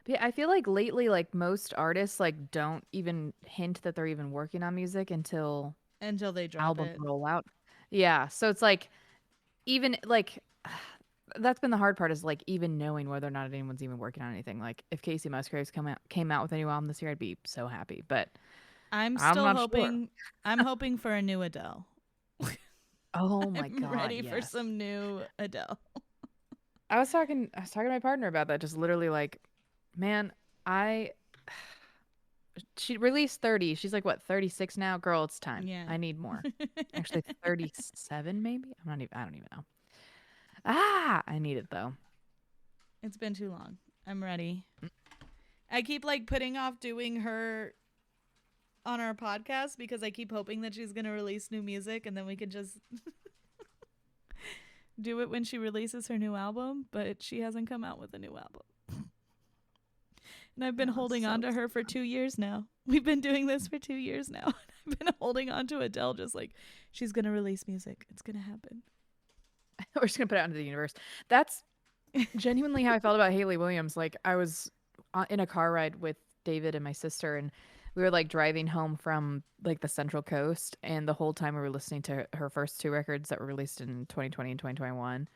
Yeah, I feel like lately, like most artists, like don't even hint that they're even working on music until Until they drop albums it. roll out. Yeah, so it's like even like that's been the hard part is like even knowing whether or not anyone's even working on anything. Like if Casey Musgraves came out with a new album this year, I'd be so happy. But I'm I'm still not sure. hoping. I'm hoping for a new Adele. Oh my I'm God, ready for yes. some new Adele. I was talking to my partner about that. Just literally like, man, I she released 30. She's like what, 36 now? Girl, it's time. Yeah. I need more. Actually 37 maybe. I don't even know. Ah, I need it though. It's been too long. I'm ready. I keep like putting off doing her on our podcast because I keep hoping that she's going to release new music and then we could just do it when she releases her new album, but she hasn't come out with a new album. And I've been Oh, it's holding on so to her for 2 years now. We've been doing this for 2 years now. I've been holding on to Adele just like she's going to release music. It's going to happen. we're just gonna put it out into the universe. That's genuinely how I felt about Haley Williams. Like I was in a car ride with David and my sister, and we were like driving home from like the Central Coast, and the whole time we were listening to her first two records that were released in 2020 and 2021.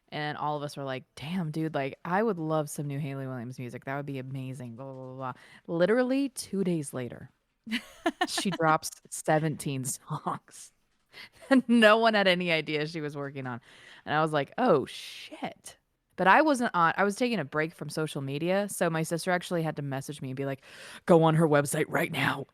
And all of us were like, damn, dude, like I would love some new Haley Williams music. That would be amazing. Blah, blah, blah, blah. Literally 2 days later, she drops 17 songs. And no one had any idea she was working on. And I was like, oh shit. But I was taking a break from social media. So my sister actually had to message me and be like, go on her website right now.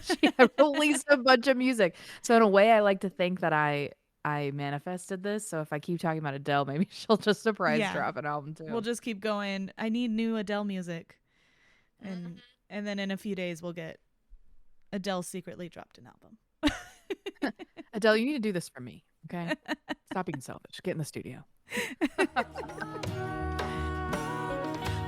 She had released a bunch of music. So in a way, I like to think that I manifested this. So if I keep talking about Adele, maybe she'll just surprise Yeah. drop an album We'll too. just keep going. I need new Adele music. And then in a few days we'll get Adele secretly dropped an album. Adele, you need to do this for me. Okay. Stop being selfish. Get in the studio.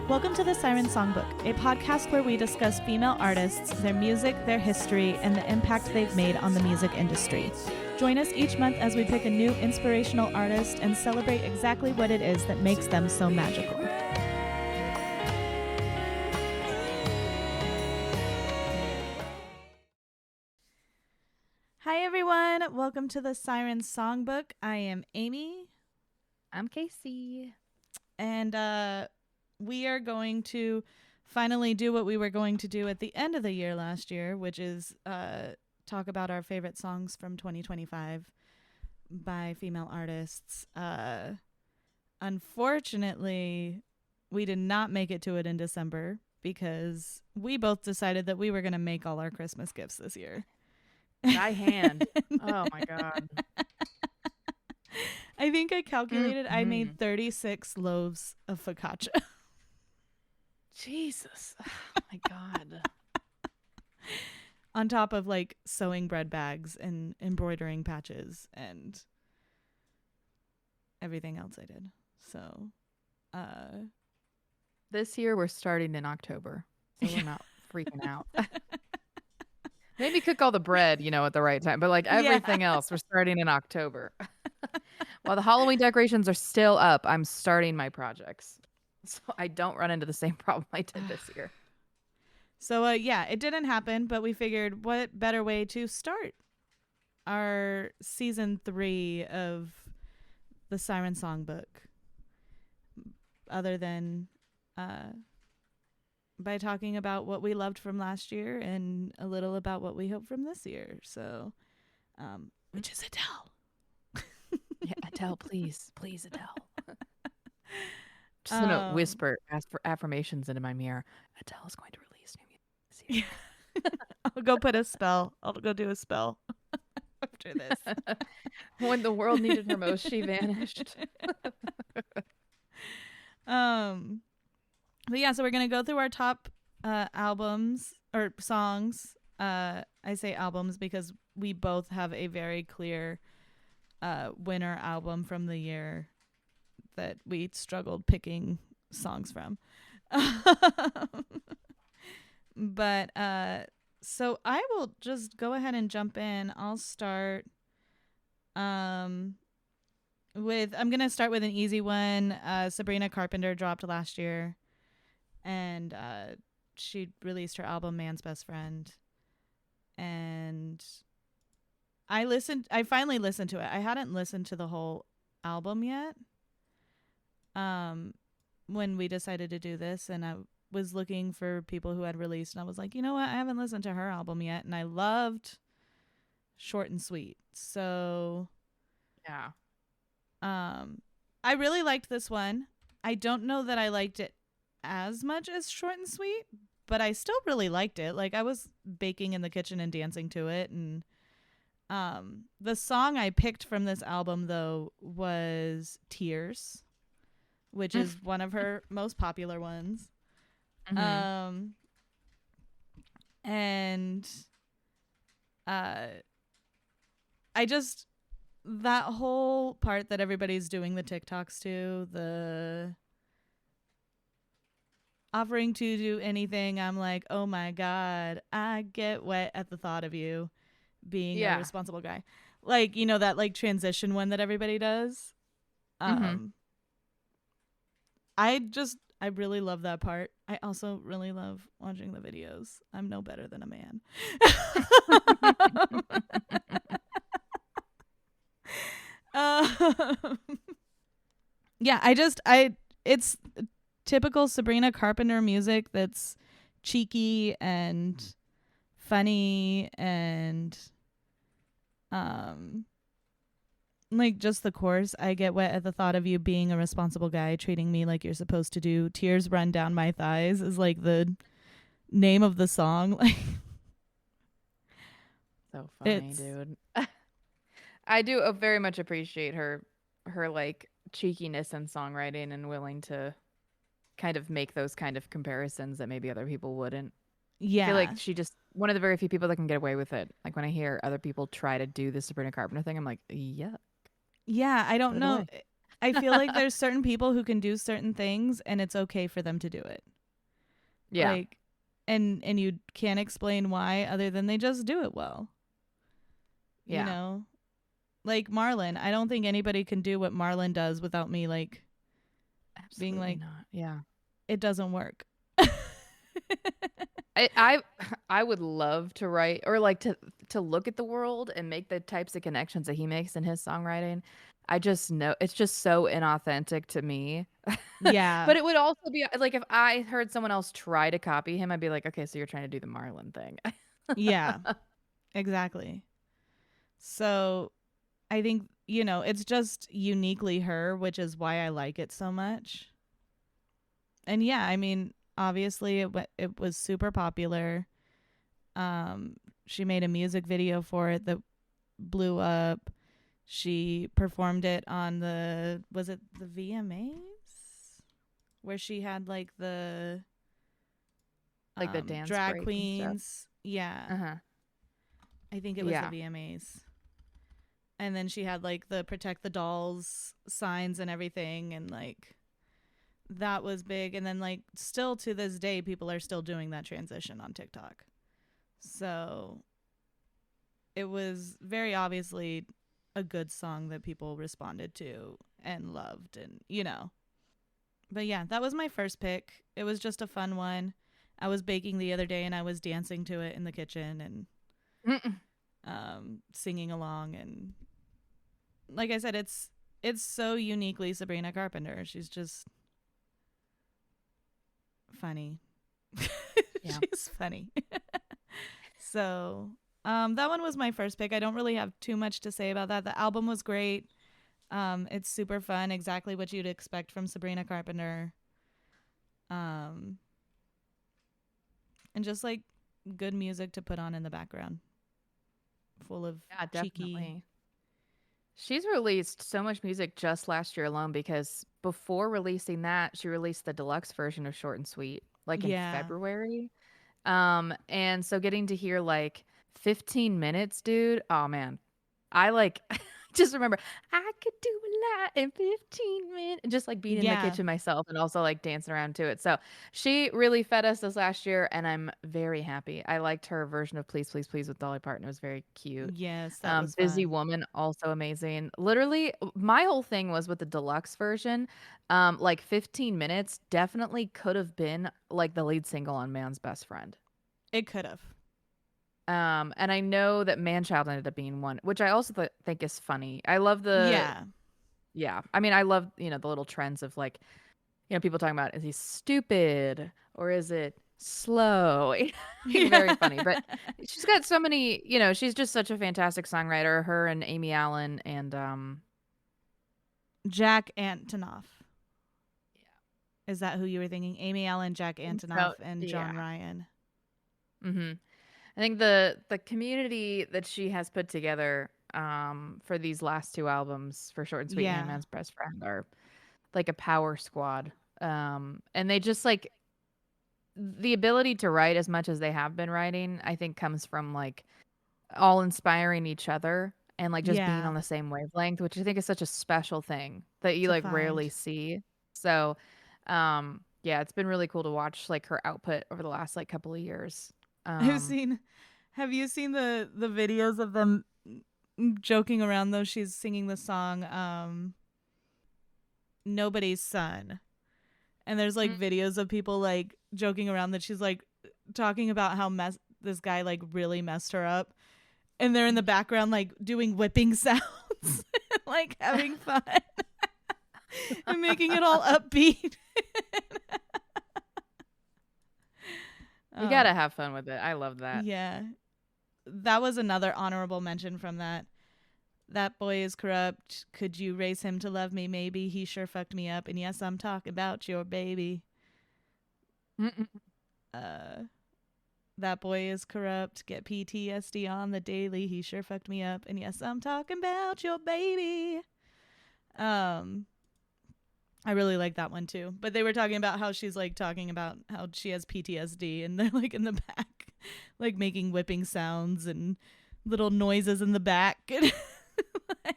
Welcome to the Siren Songbook, a podcast where we discuss female artists, their music, their history, and the impact they've made on the music industry. Join us each month as we pick a new inspirational artist and celebrate exactly what it is that makes them so magical. Hi, everyone. Welcome to the Siren Songbook. I am Amy. I'm Casey. And we are going to finally do what we were going to do at the end of the year last year, which is talk about our favorite songs from 2025 by female artists. Unfortunately, we did not make it to it in December because we both decided that we were going to make all our Christmas gifts this year. By hand. Oh my God. I think I calculated I Mm-hmm. made 36 loaves of focaccia. Jesus. Oh my God. On top of like sewing bread bags and embroidering patches and everything else I did. So, This year we're starting in October. So we're not freaking out. Maybe cook all the bread, at the right time. But like yeah. everything else, we're starting in October. While the Halloween decorations are still up, I'm starting my projects. So I don't run into the same problem I did this year. So, yeah, it didn't happen, but we figured what better way to start our season 3 of the Siren Songbook other than by talking about what we loved from last year and a little about what we hope from this year. So, which is Adele. Yeah, Adele, please. Please, Adele. Just gonna whisper affirmations into my mirror. Adele is going to release new music this year. I'll go put a spell. I'll go do a spell after this. When the world needed her most, she vanished. But yeah, so we're gonna go through our top albums or songs. I say albums because we both have a very clear winner album from the year that we struggled picking songs from. But so I will just go ahead and jump in. I'll start I'm gonna start with an easy one. Sabrina Carpenter dropped last year, and and she released her album Man's Best Friend, and I finally listened to it. I hadn't listened to the whole album yet. When we decided to do this, and I was looking for people who had released, and I was like, you know what, I haven't listened to her album yet, and I loved Short and Sweet. So Yeah. I really liked this one. I don't know that I liked it as much as Short and Sweet, but I still really liked it. Like, I was baking in the kitchen and dancing to it. And the song I picked from this album, though, was Tears, which is one of her most popular ones. Mm-hmm. And I just, that whole part that everybody's doing the TikToks to, the offering to do anything, I'm like, oh my God, I get wet at the thought of you being a Yeah. responsible guy. Like, you know, that like transition one that everybody does. Mm-hmm. Um, I really love that part. I also really love watching the videos. I'm no better than a man. um, yeah, it's typical Sabrina Carpenter music that's cheeky and funny and um like just the chorus. I get wet at the thought of you being a responsible guy, treating me like you're supposed to do. Tears run down my thighs is like the name of the song. Like So funny, it's dude. I do very much appreciate her like cheekiness in songwriting and willing to kind of make those kind of comparisons that maybe other people wouldn't. I feel like yeah. she just one of the very few people that can get away with it. Like when I hear other people try to do the Sabrina Carpenter thing, I'm like, yeah, Yeah, I put don't it know. away. I feel like there's certain people who can do certain things and it's okay for them to do it. Yeah, Like and you can't explain why other than they just do it well. You yeah, know? Like Marlon, I don't think anybody can do what Marlon does without me like being absolutely like not. Yeah, it doesn't work. I I would love to write or like to look at the world and make the types of connections that he makes in his songwriting. I just know it's just so inauthentic to me. Yeah. But it would also be like if I heard someone else try to copy him, I'd be like, okay, so you're trying to do the Marlon thing. Yeah. Exactly. So I think, you know, it's just uniquely her, which is why I like it so much. And yeah, I mean, obviously it was super popular. She made a music video for it that blew up. She performed it on the was it the VMAs where she had like the Like the dance drag break and stuff. queens. Yeah, Uh-huh. I think it was the Yeah. VMAs. And then she had like the protect the dolls signs and everything, and like that was big. And then like still to this day people are still doing that transition on TikTok. So it was very obviously a good song that people responded to and loved, and you know. But yeah, that was my first pick. It was just a fun one. I was baking the other day and I was dancing to it in the kitchen and Mm-mm. singing along, and like I said, it's so uniquely Sabrina Carpenter. She's just funny. Yeah. She's funny. So that one was my first pick. I don't really have too much to say about that. The album was great. It's super fun, exactly what you'd expect from Sabrina Carpenter. Um, and just like good music to put on in the background, full of Yeah, cheeky. definitely. She's released so much music just last year alone because before releasing that, she released the deluxe version of Short and Sweet like in Yeah, February. And so getting to hear like 15 minutes, dude. Oh man. I like just remember, I could do a lot in 15 minutes, and just like being in the Yeah. kitchen myself and also like dancing around to it. So she really fed us this last year, and I'm very happy. I liked her version of Please, Please, Please with Dolly Parton. It was very cute. Yes, that was Busy fun. Woman, also amazing. Literally, my whole thing was with the deluxe version. Like 15 minutes definitely could have been like the lead single on Man's Best Friend. It could have. And I know that Manchild ended up being one, which I also think is funny. I love Yeah. yeah. I mean, I love, the little trends of like, people talking about, is he stupid or is it slow? Like, very Yeah. funny. But she's got so many, she's just such a fantastic songwriter. Her and Amy Allen and Jack Antonoff. Is that who you were thinking? Amy Allen, Jack yeah. Antonoff, So and yeah. John Ryan. Mm-hmm. I think the community that she has put together for these last two albums, For Short and Sweet and Yeah. Man's Best Friend, are like a power squad. And they just like the ability to write as much as they have been writing, I think comes from like all inspiring each other and like just being Yeah. on the same wavelength, which I think is such a special thing that you To like find. rarely see. So, yeah, it's been really cool to watch like her output over the last like couple of years. I've Um, seen Have you seen the videos of them joking around though she's singing the song Nobody's Son? And there's like mm, videos of people like joking around that she's like talking about how this guy like really messed her up. And they're in the background like doing whipping sounds, like having fun and making it all upbeat. you um, gotta have fun with it. I love that. yeah, that was another honorable mention from that. That boy is corrupt. Could you raise him to love me? Maybe he sure fucked me up. And yes, I'm talking about your baby. Mm-mm. Uh, that boy is corrupt. Get PTSD on the daily. He sure fucked me up. And yes, I'm talking about your baby. Um, I really like that one too. But they were talking about how she's like talking about how she has PTSD, and they're like in the back, like making whipping sounds and little noises in the back.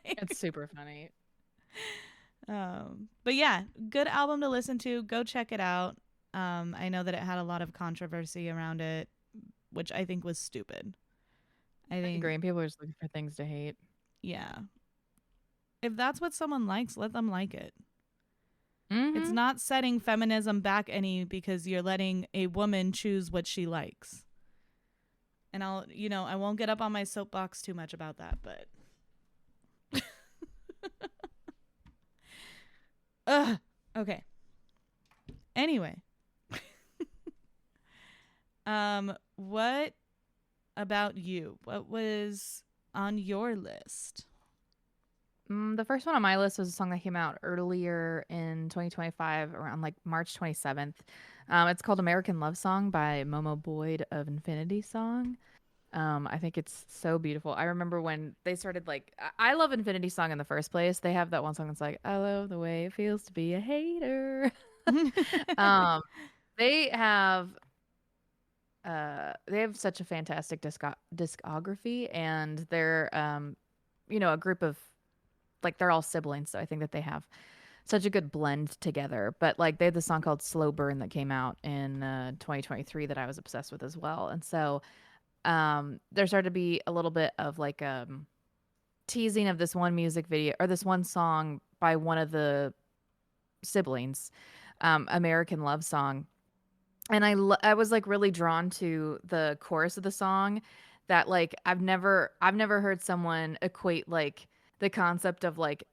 It's super funny. But yeah, good album to listen to. Go check it out. I know that it had a lot of controversy around it, which I think was stupid. I I think, agree. People are just looking for things to hate. yeah, if that's what someone likes, let them like it. It's Mm-hmm. not setting feminism back any because you're letting a woman choose what she likes. And I won't get up on my soapbox too much about that, but ugh. Okay. Anyway, what about you? What was on your list? The first one on my list was a song that came out earlier in 2025, around like March 27th. It's called American Love Song by Momo Boyd of Infinity Song. I think it's so beautiful. I remember when they started like I love Infinity Song in the first place. They have that one song that's like, I love the way it feels to be a hater. um, they have they have such a fantastic discography, and they're a group of like they're all siblings, so I think that they have such a good blend together. But like they had this song called Slow Burn that came out in 2023 that I was obsessed with as well. And so there started to be a little bit of like teasing of this one music video or this one song by one of the siblings, American Love Song. And I was like really drawn to the chorus of the song that like I've never heard someone equate like the concept of like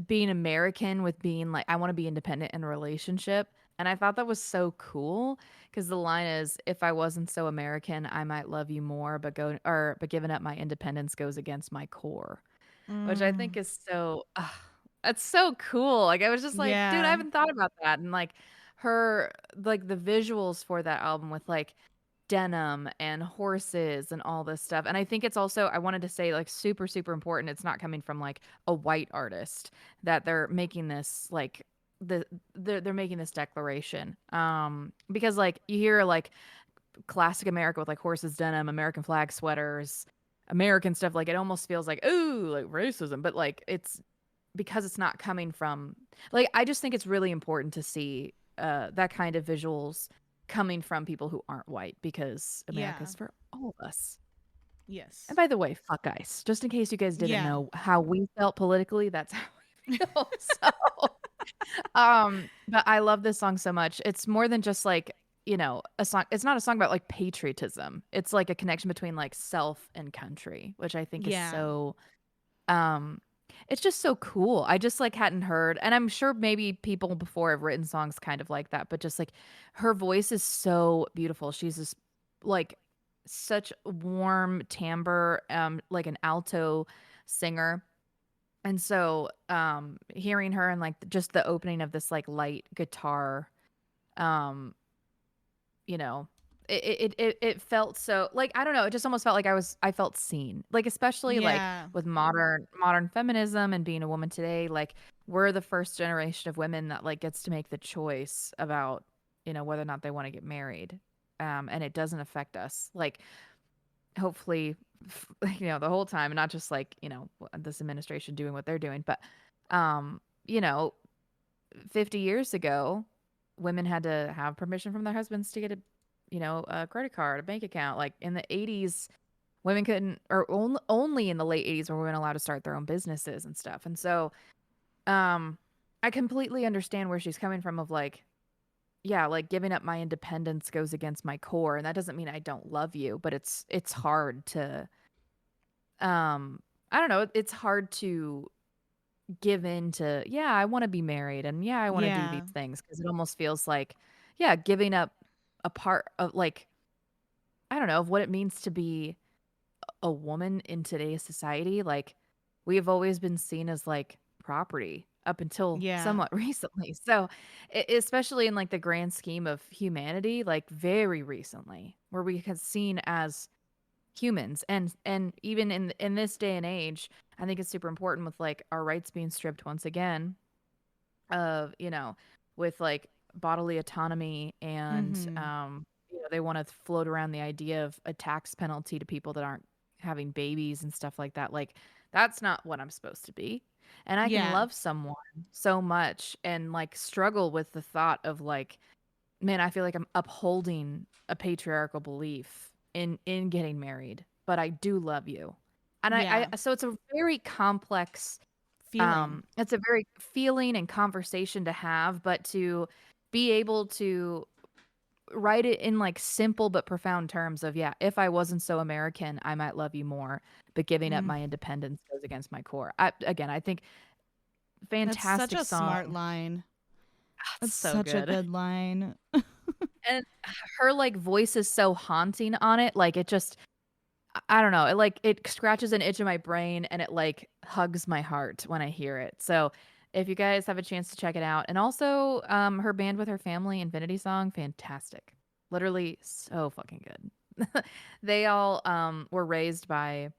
being American with being like, I want to be independent in a relationship. And I thought that was so cool because the line is, if I wasn't so American, I might love you more, but giving up my independence goes against my core, which I think Mm, is that's so cool. Like I was just like, dude, I yeah. haven't thought about that. And like like the visuals for that album with like denim and horses and all this stuff. And I think it's also, I wanted to say like super, super important. It's not coming from like a white artist that they're making this like they're making this declaration. Because like you hear like classic America with like horses, denim, American flag sweaters. American stuff, like it almost feels like, ooh, like racism, but like it's because it's not coming from like I just think it's really important to see that kind of visuals coming from people who aren't white because Yeah. America's for all of us. And Yes. by the way, fuck ICE. Just in case you guys didn't Yeah. know how we felt politically, that's how we feel. So, but I love this song so much. It's more than just like, a song. It's not a song about like patriotism. It's like a connection between like self and country, which I think is Yeah. so um it's just so cool. I just like hadn't heard, and I'm sure maybe people before have written songs kind of like that, but just like her voice is so beautiful. She's just like such warm timbre, like an alto singer. And so hearing her and like just the opening of this like light guitar, um you know it felt so like I don't know, it just almost felt like I felt seen, like especially like Yeah. with modern feminism and being a woman today, like we're the first generation of women that like gets to make the choice about whether or not they want to get married, and it doesn't affect us like hopefully the whole time, and not just like this administration doing what they're doing, but um you know 50 years ago, women had to have permission from their husbands to get a credit card, a bank account. Like in the 80s, women couldn't, or only in the late 80s were women allowed to start their own businesses and stuff. And so, um, I completely understand where she's coming from of like, yeah, like giving up my independence goes against my core. And that doesn't mean I don't love you, but it's hard to, um, I don't know, it's hard to give in to, yeah, I want to be married and yeah, I want to do these Yeah. things because it almost feels like, yeah, giving up a part of like, I don't know, of what it means to be a woman in today's society. Like, we have always been seen as like property up until Yeah. somewhat recently. So, especially in like the grand scheme of humanity, like very recently, where we have seen as humans, and even in this day and age, I think it's super important with like our rights being stripped once again of with like bodily autonomy, and Mhm. they want to float around the idea of a tax penalty to people that aren't having babies and stuff like that. Like that's not what I'm supposed to be, and I can Yeah. love someone so much and like struggle with the thought of like, man, I feel like I'm upholding a patriarchal belief in getting married, but I do love you. And Yeah. so it's a very complex, Feeling. it's a very feeling and conversation to have, but to be able to write it in like simple but profound terms of, yeah, if I wasn't so American, I might love you more, but giving up Mm. my independence goes against my core. I think That's such fantastic a song. smart line. It's That's so such a good. good line. And her like voice is so haunting on it. Like it just I don't know. It like it scratches an itch in my brain and it like hugs my heart when I hear it. So if you guys have a chance to check it out, and also her band with her family, Infinity Song, fantastic. Literally so fucking good. They all were raised by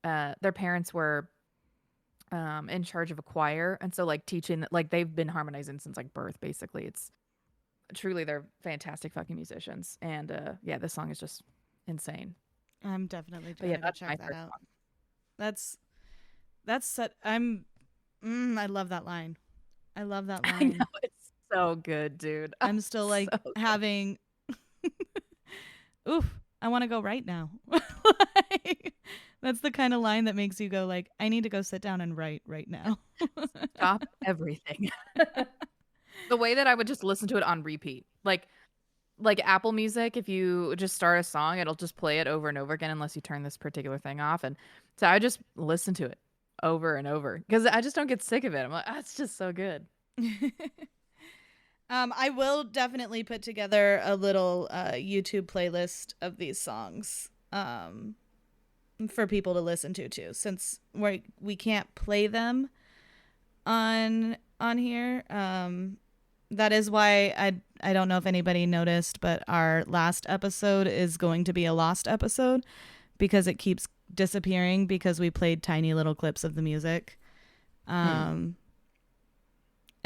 their parents were in charge of a choir, and so like teaching, like they've been harmonizing since like birth basically. It's truly, they're fantastic fucking musicians, and yeah, this song is just insane. I'm definitely But yeah, gonna go that's check my that first out. song. That's such. I love that line. I love that I know, line. it's so good, dude. I'm still So like good. having. Oof. I want to go right now. Like, that's the kind of line that makes you go like, I need to go sit down and write right now. Stop everything. The way that I would just listen to it on repeat. Like Apple Music, if you just start a song, it'll just play it over and over again unless you turn this particular thing off. And so I just listen to it over and over because I just don't get sick of it. I'm like, "Ah, it's just so good." I will definitely put together a little YouTube playlist of these songs for people to listen to too, since we can't play them on here. That is why I don't know if anybody noticed, but our last episode is going to be a lost episode because it keeps disappearing because we played tiny little clips of the music. Hmm.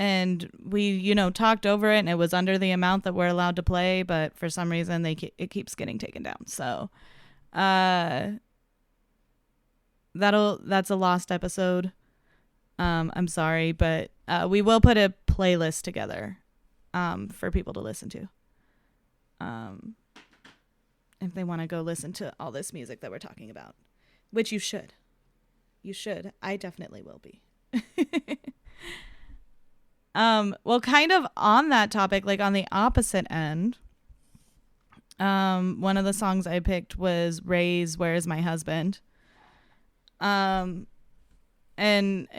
And we talked over it and it was under the amount that we're allowed to play, but for some reason it keeps getting taken down. So that's a lost episode. I'm sorry, but we will put a playlist together for people to listen to. If they want to go listen to all this music that we're talking about, which you should. You should. I definitely will be. Well, kind of on that topic, like on the opposite end, one of the songs I picked was Ray's Where Is My Husband? And,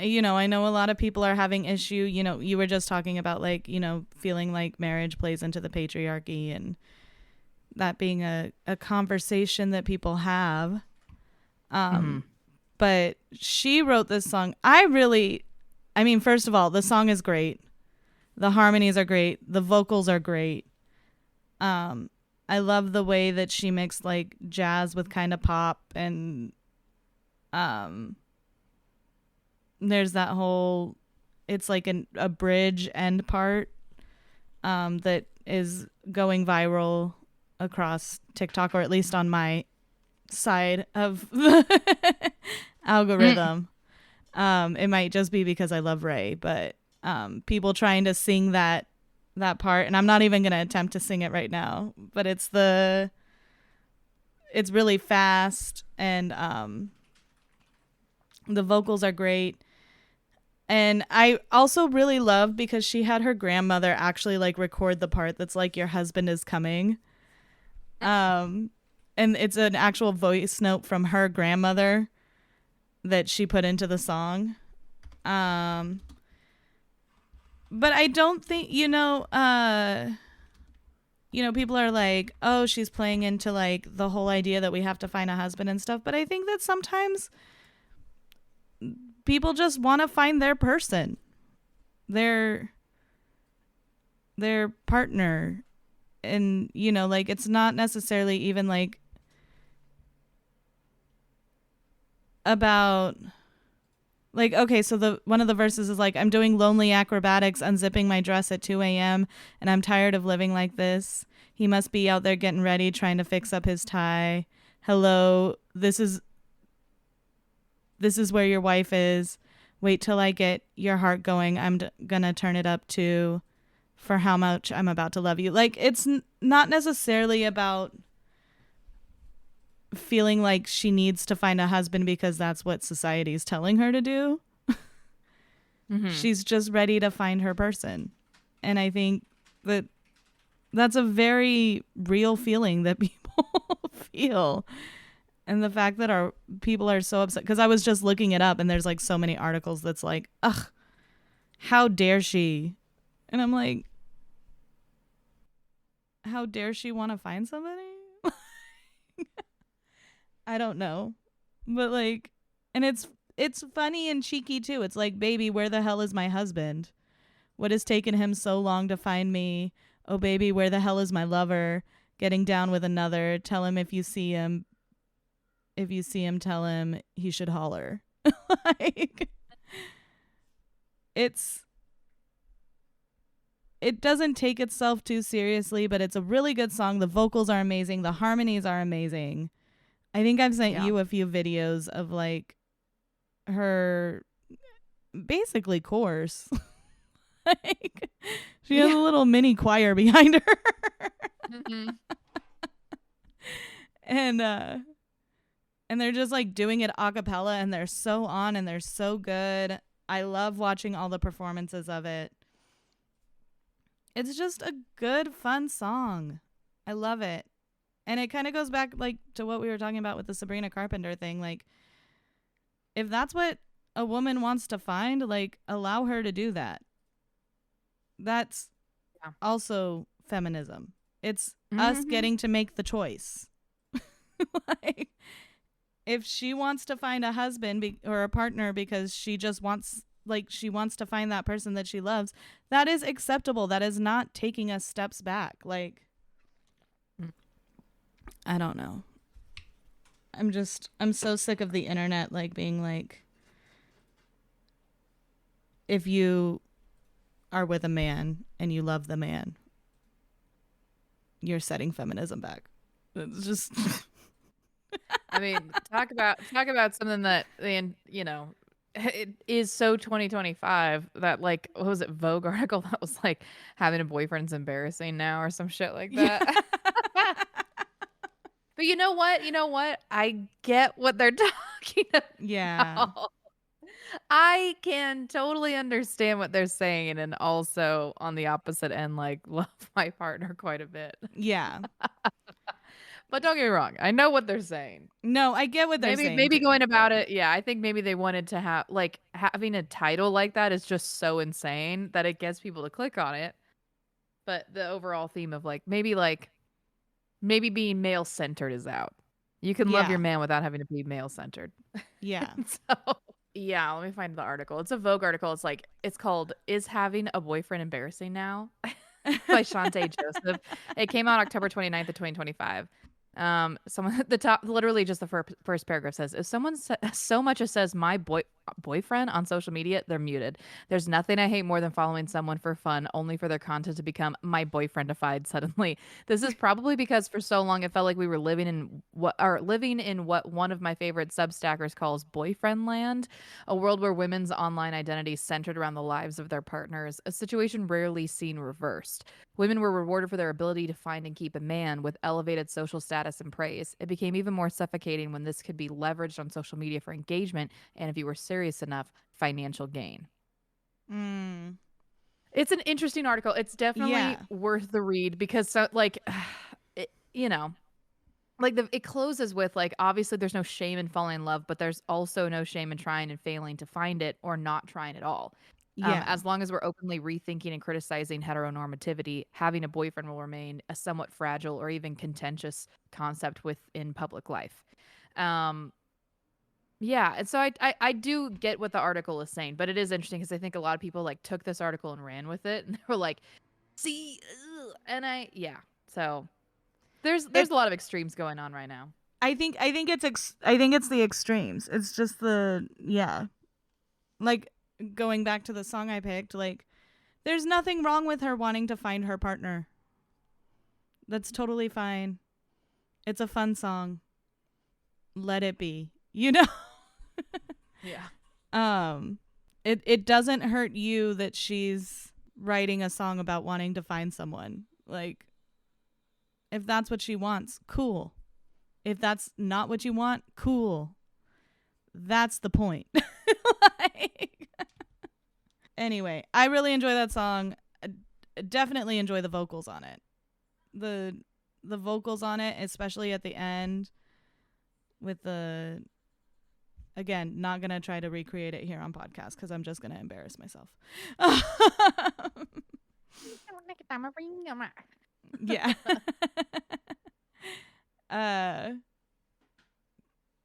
you know, I know a lot of people are having issue. You know, you were just talking about, like, you know, feeling like marriage plays into the patriarchy and that being a conversation that people have. But she wrote this song. I mean, first of all, the song is great. The harmonies are great. The vocals are great. I love the way that she mixed like jazz with kind of pop, and there's that whole, it's like a bridge end part that is going viral across TikTok, or at least on my side of the algorithm. It might just be because I love Ray, but people trying to sing that part, and I'm not even going to attempt to sing it right now, but it's really fast, and the vocals are great. And I also really love because she had her grandmother actually like record the part that's like, your husband is coming. And it's an actual voice note from her grandmother that she put into the song. But I don't think, people are like, oh, she's playing into like the whole idea that we have to find a husband and stuff. But I think that sometimes people just want to find their person, their partner. And, like, it's not necessarily even like about like, okay, so one of the verses is like, I'm doing lonely acrobatics, unzipping my dress at 2 a.m. and I'm tired of living like this. He must be out there getting ready, trying to fix up his tie. Hello, this is where your wife is. Wait till I get your heart going. I'm gonna turn it up too, for how much I'm about to love you. Like, it's not necessarily about feeling like she needs to find a husband because that's what society is telling her to do. She's just ready to find her person. And I think that that's a very real feeling that people feel. And the fact that our people are so upset, because I was just looking it up and there's like so many articles that's like, ugh, how dare she? And I'm like, how dare she want to find somebody? I don't know. But like, and it's funny and cheeky too. It's like, baby, where the hell is my husband? What has taken him so long to find me? Oh, baby, where the hell is my lover? Getting down with another. Tell him if you see him. If you see him, tell him he should holler. Like, it doesn't take itself too seriously, but it's a really good song. The vocals are amazing. The harmonies are amazing. I think I've sent you a few videos of like her basically chorus. Like, she has a little mini choir behind her. And they're just like doing it a cappella, and they're so on and they're so good. I love watching all the performances of it. It's just a good, fun song. I love it. And it kind of goes back like to what we were talking about with the Sabrina Carpenter thing. Like, if that's what a woman wants to find, like, allow her to do that. That's also feminism. It's us getting to make the choice. Like, if she wants to find a husband or a partner because she just wants, like, she wants to find that person that she loves, that is acceptable. That is not taking us steps back. Like, I don't know. I'm so sick of the internet, like, being like, if you are with a man and you love the man, you're setting feminism back. It's just... I mean, talk about something that it is so 2025 that like what was it Vogue article that was like having a boyfriend's embarrassing now or some shit like Yeah. that. But you know what? You know what? I get what they're talking Yeah. about. I can totally understand what they're saying and also on the opposite end like love my partner quite a bit. Yeah. But don't get me wrong, I know what they're saying. No, I get what they're saying Maybe too. going about it yeah, I think maybe they wanted to have like, having a title like that is just so insane that it gets people to click on it, but the overall theme of, maybe being male-centered is out. You can love your Yeah. man without having to be male-centered. Yeah. And so yeah, let me find the article. It's a Vogue article, it's called, "Is Having a Boyfriend Embarrassing Now?" by Shantae Joseph. It came out October 29th of 2025. Someone the top literally just the first paragraph says, if someone so much as says my boyfriend on social media, they're muted. There's nothing I hate more than following someone for fun, only for their content to become my boyfriendified suddenly. This is probably because for so long it felt like we were living in what one of my favorite substackers calls boyfriend land, a world where women's online identity centered around the lives of their partners, a situation rarely seen reversed. Women were rewarded for their ability to find and keep a man with elevated social status and praise. It became even more suffocating when this could be leveraged on social media for engagement and, if you were serious enough, financial gain. Mm. It's an interesting article. It's definitely Yeah. worth the read because, so, like, it, you know, like it closes with like obviously there's no shame in falling in love, but there's also no shame in trying and failing to find it or not trying at all. Yeah. As long as we're openly rethinking and criticizing heteronormativity, having a boyfriend will remain a somewhat fragile or even contentious concept within public life. Um, yeah, and so I do get what the article is saying, but it is interesting because I think a lot of people like took this article and ran with it, and they were like, "See," ugh," and so there's It a lot of extremes going on right now. I think it's the extremes. It's just the yeah. Like going back to the song I picked, like there's nothing wrong with her wanting to find her partner. That's totally fine. It's a fun song. Let it be. You know? Yeah. It doesn't hurt you that she's writing a song about wanting to find someone. Like if that's what she wants, cool. If that's not what you want, cool. That's the point. Like, anyway, I really enjoy that song. Definitely enjoy the vocals on it. The vocals on it, especially at the end with the again, not going to try to recreate it here on podcast cuz I'm just going to embarrass myself. Yeah. uh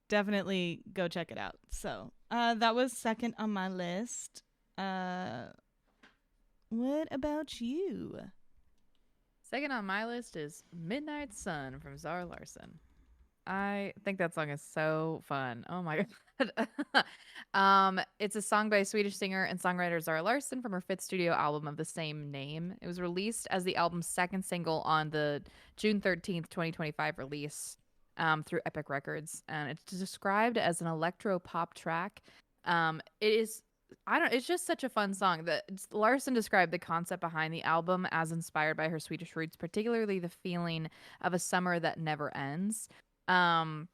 Definitely go check it out. So, that was second on my list. What about you? Second on my list is Midnight Sun from Zara Larsson. I think that song is so fun. Oh my god. It's a song by Swedish singer and songwriter Zara Larsson from her fifth studio album of the same name. It was released as the album's second single on the June 13th, 2025 release through Epic Records, and it's described as an electro pop track. It is I don't it's just such a fun song. That Larson described the concept behind the album as inspired by her Swedish roots, particularly the feeling of a summer that never ends. Um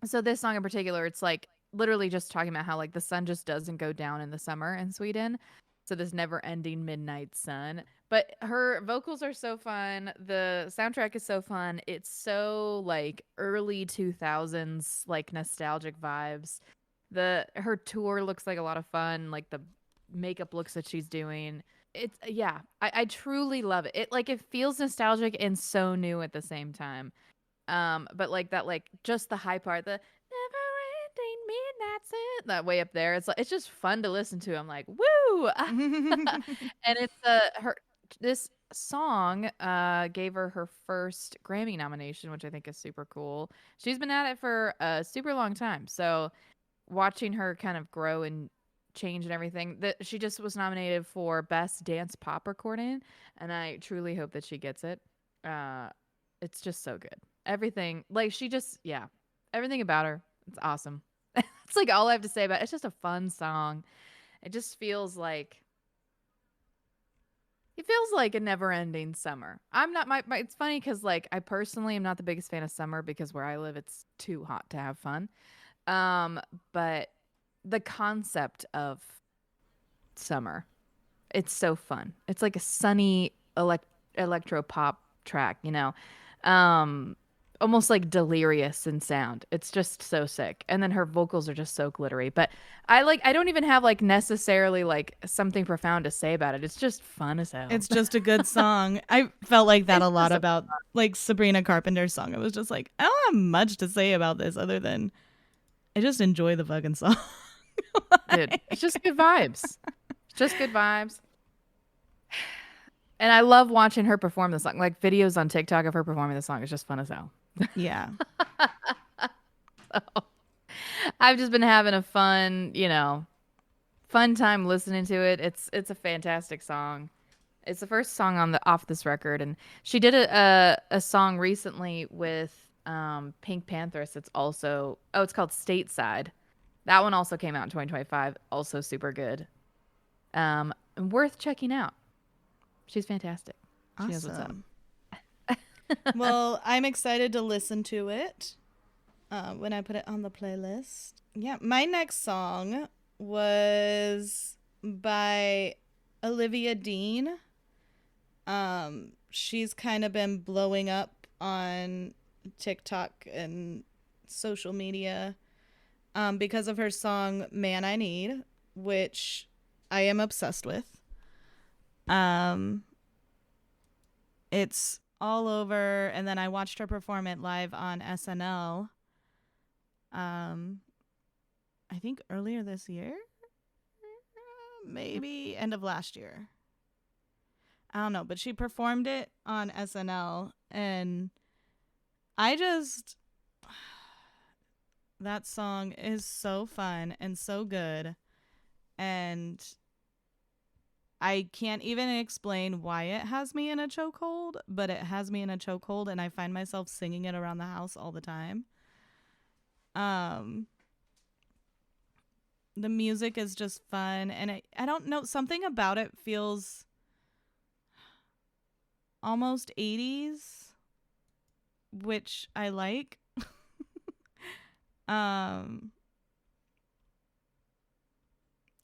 so this song in particular, it's like literally just talking about how like the sun just doesn't go down in the summer in Sweden. So this never-ending midnight sun. But her vocals are so fun. The soundtrack is so fun. It's so like early 2000s like nostalgic vibes. The her tour looks like a lot of fun, like the makeup looks that she's doing. It's yeah, I truly love it. It feels nostalgic and so new at the same time. But like that, like just the high part, the never ending midnight sun, that way up there. It's just fun to listen to. I'm like, woo! And it's her this song gave her her first Grammy nomination, which I think is super cool. She's been at it for a super long time. So watching her kind of grow and change and everything, that she just was nominated for best dance pop recording, and I truly hope that she gets it. It's just so good. Everything like she just yeah. Everything about her. It's awesome. It's like all I have to say about it. It's just a fun song. It just feels like a never-ending summer. I'm not my it's funny cuz like I personally am not the biggest fan of summer because where I live it's too hot to have fun. Um but the concept of summer, it's so fun. It's like a sunny electro pop track, you know. Um Almost like delirious in sound. It's just so sick. And then her vocals are just so glittery. But I don't even have like necessarily like something profound to say about it. It's just fun as hell. It's just a good song. I felt like that It's a lot just a about like Sabrina Carpenter's song. It was just like, I don't have much to say about this other than I just enjoy the fucking song. dude. It's just good vibes. It's just good vibes. And I love watching her perform the song. Like videos on TikTok of her performing the song is just fun as hell. Yeah. I've just been having a fun time listening to it. It's a fantastic song. It's the first song on the off this record, and she did a song recently with Pink Panthers. It's also it's called Stateside. That one also came out in 2025. Also super good. And worth checking out. She's fantastic. She knows what's up. Awesome. Well, I'm excited to listen to it when I put it on the playlist. Yeah, my next song was by Olivia Dean. She's kind of been blowing up on TikTok and social media because of her song Man I Need, which I am obsessed with. It's all over, and then I watched her perform it live on SNL. I think earlier this year, maybe end of last year. I don't know, but she performed it on SNL, and I just that song is so fun and so good, and I can't even explain why it has me in a chokehold, but it has me in a chokehold, and I find myself singing it around the house all the time. The music is just fun, and I don't know, something about it feels almost 80s, which I like.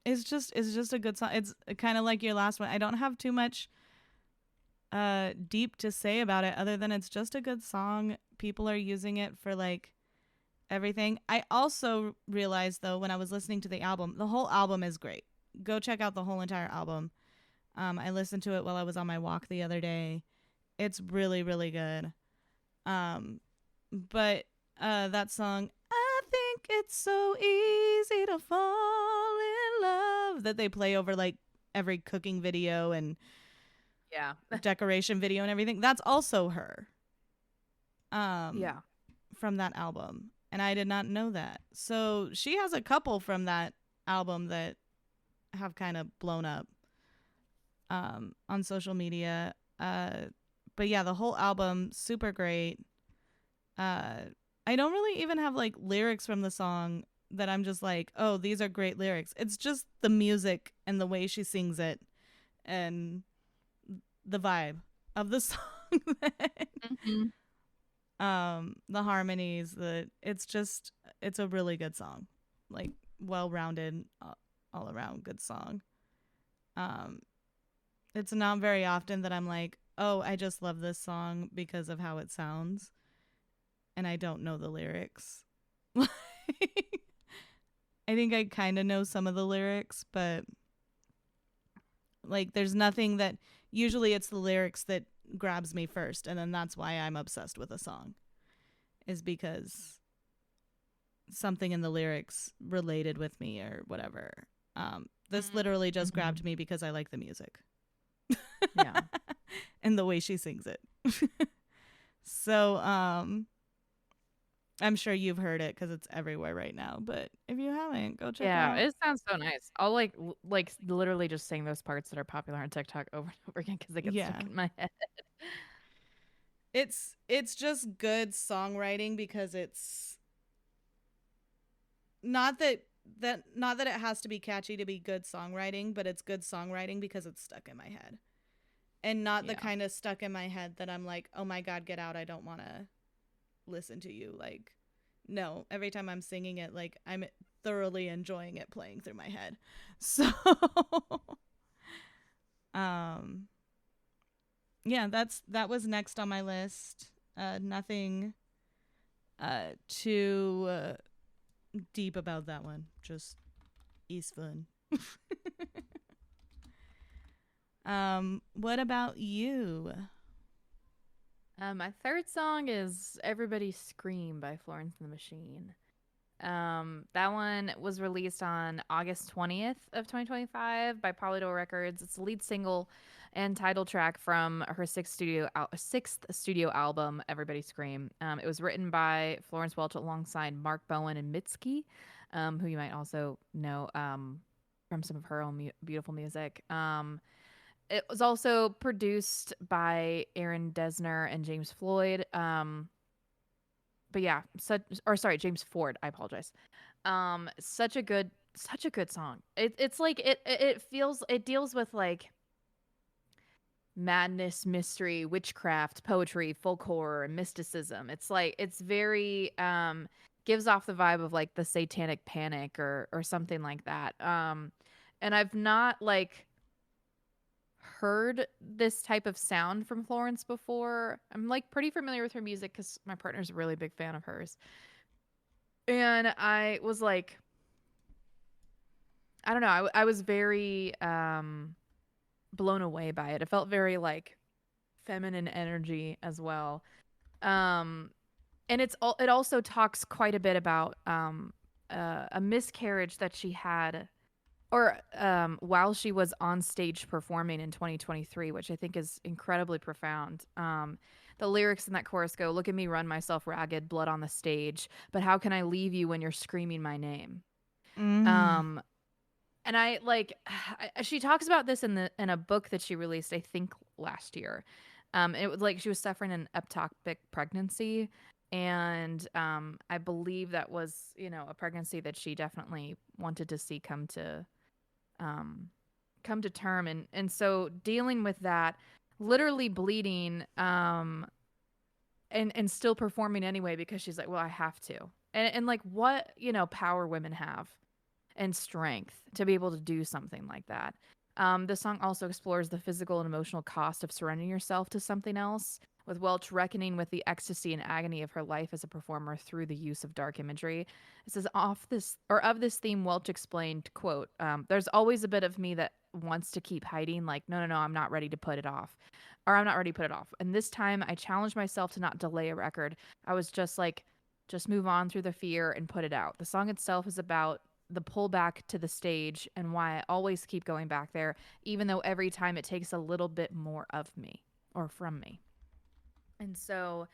It's just a good song. It's kind of like your last one. I don't have too much deep to say about it other than it's just a good song. People are using it for like everything. I also realized though when I was listening to the album, the whole album is great. Go check out the whole entire album. I listened to it while I was on my walk the other day. It's really, really good. But that song, I think it's so easy to fall in love, that they play over like every cooking video and Yeah. decoration video and everything. That's also her. Yeah. From that album. And I did not know that. So she has a couple from that album that have kind of blown up on social media. But yeah, the whole album, super great. I don't really even have like lyrics from the song that I'm just like, oh, these are great lyrics. It's just the music and the way she sings it and the vibe of the song. Mm-hmm. The harmonies, it's a really good song. Like well-rounded, all around good song. It's not very often that I'm like, oh, I just love this song because of how it sounds and I don't know the lyrics. I think I kind of know some of the lyrics, but like there's nothing that usually it's the lyrics that grabs me first, and then that's why I'm obsessed with a song, is because something in the lyrics related with me or whatever. This literally just grabbed me because I like the music. Yeah. And the way she sings it. So I'm sure you've heard it because it's everywhere right now, but if you haven't, go check it Yeah, out. it sounds so nice. I'll like literally just sing those parts that are popular on TikTok over and over again because they get Yeah. stuck in my head. It's just good songwriting because it's not that it has to be catchy to be good songwriting, but it's good songwriting because it's stuck in my head. And not the Yeah. kind of stuck in my head that I'm like, oh my God, get out. I don't want to listen to you. Like, no, every time I'm singing it, like, I'm thoroughly enjoying it playing through my head. So, yeah, that was next on my list. Nothing too deep about that one. Just East Fun. What about you? My third song is "Everybody Scream" by Florence and the Machine. That one was released on August 20th of 2025 by Polydor Records. It's the lead single and title track from her sixth studio album, Everybody Scream. It was written by Florence Welch alongside Mark Bowen and Mitski, who you might also know from some of her own beautiful music. It was also produced by Aaron Dessner and James Floyd. But yeah, James Ford. I apologize. Such a good song. It's like it deals with like madness, mystery, witchcraft, poetry, folk horror, and mysticism. It's like it's very gives off the vibe of like the Satanic Panic or something like that. And I've not like heard this type of sound from Florence before. I'm like pretty familiar with her music because my partner's a really big fan of hers. And I was like, I don't know, I was very blown away by it. It felt very like feminine energy as well. Um, and it also talks quite a bit about a miscarriage that she had or while she was on stage performing in 2023, which I think is incredibly profound. The lyrics in that chorus go, "Look at me run myself ragged, blood on the stage, but how can I leave you when you're screaming my name?" Mm. Um, and I like, she talks about this in a book that she released, I think last year. It was like she was suffering an ectopic pregnancy, and I believe that was a pregnancy that she definitely wanted to see um, come to term, and so dealing with that, literally bleeding, and still performing anyway because she's like, well, I have to, and like what power women have and strength to be able to do something like that. The song also explores the physical and emotional cost of surrendering yourself to something else, with Welch reckoning with the ecstasy and agony of her life as a performer through the use of dark imagery. It says of this theme, Welch explained, quote, "There's always a bit of me that wants to keep hiding, like, no, I'm not ready to put it off, or I'm not ready to put it off. And this time, I challenged myself to not delay a record. I was just like, just move on through the fear and put it out." The song itself is about the pullback to the stage and why I always keep going back there, even though every time it takes a little bit more of me or from me. And so,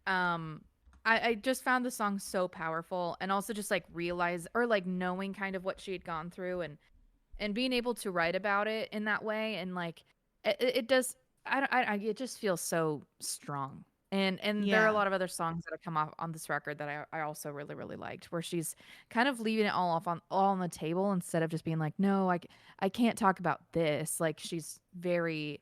um, I just found the song so powerful, and also just like realize or like knowing kind of what she had gone through, and being able to write about it in that way, and like it does. It just feels so strong. And there are a Yeah. lot of other songs that have come off on this record that I also really liked, where she's kind of leaving it all on the table instead of just being like, no, I can't talk about this. Like she's very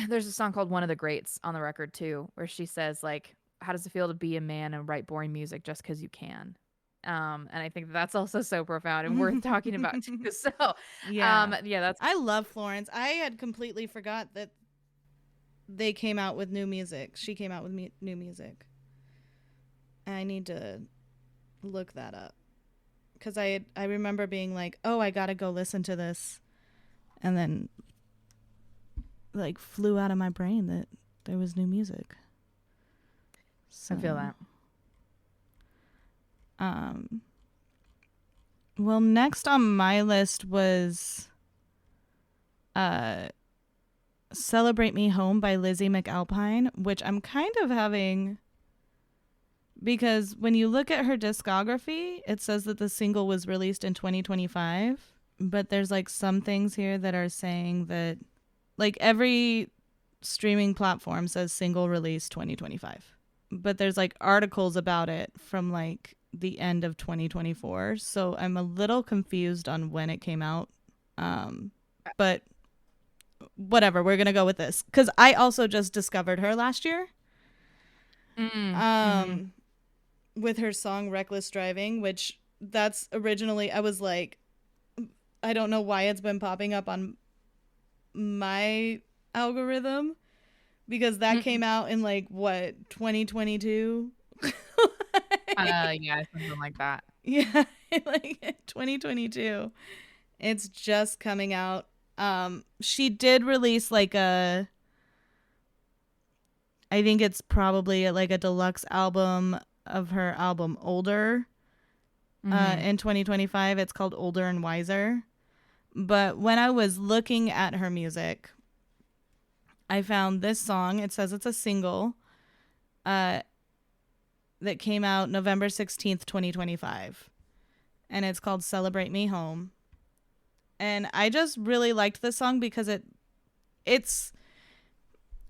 there's a song called "One of the Greats" on the record too, where she says like, how does it feel to be a man and write boring music just because you can? And I think that's also so profound and worth talking about too. So, Yeah. yeah, that's I love Florence. I had completely forgot that they came out with new music. She came out with new music. I need to look that up because I remember being like, oh, I gotta go listen to this, and then like flew out of my brain that there was new music. I feel So, that. well, next on my list was uh "Celebrate Me Home" by Lizzie McAlpine, which I'm kind of having, because when you look at her discography, it says that the single was released in 2025, but there's like some things here that are saying that like every streaming platform says single release 2025. But there's like articles about it from like the end of 2024. So I'm a little confused on when it came out. But whatever, we're going to go with this. Because I also just discovered her last year. Mm-hmm. With her song Reckless Driving, which that's originally, I was like, I don't know why it's been popping up on my algorithm because that came out in like what 2022. Yeah, something like that. Yeah, like 2022. It's just coming out. She did release like I think it's probably like a deluxe album of her album Older Mm-hmm. in 2025. It's called Older and Wiser. But when I was looking at her music, I found this song. It says it's a single that came out November 16th, 2025. And it's called Celebrate Me Home. And I just really liked this song because it's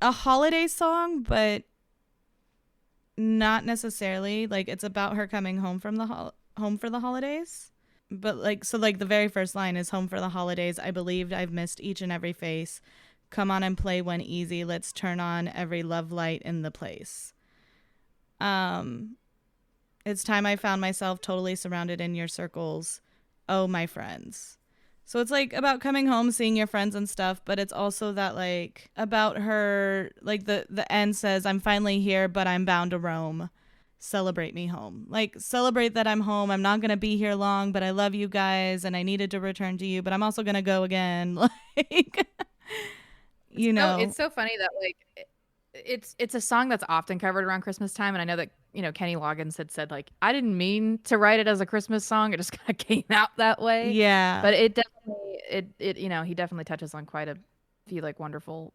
a holiday song, but not necessarily. Like it's about her coming home from the home for the holidays. But like so like the very first line is home for the holidays. I believed I've missed each and every face. Come on and play one easy. Let's turn on every love light in the place. It's time I found myself totally surrounded in your circles. Oh, my friends. So it's like about coming home, seeing your friends and stuff, but it's also that like about her like the end says, I'm finally here, but I'm bound to roam. Celebrate me home. Like celebrate that I'm home. I'm not gonna be here long, but I love you guys and I needed to return to you, but I'm also gonna go again. Like you It's know. so funny that like it's a song that's often covered around Christmas time, and I know that Kenny Loggins had said like I didn't mean to write it as a Christmas song, it just kind of came out that way, Yeah. but it definitely it he definitely touches on quite a few like wonderful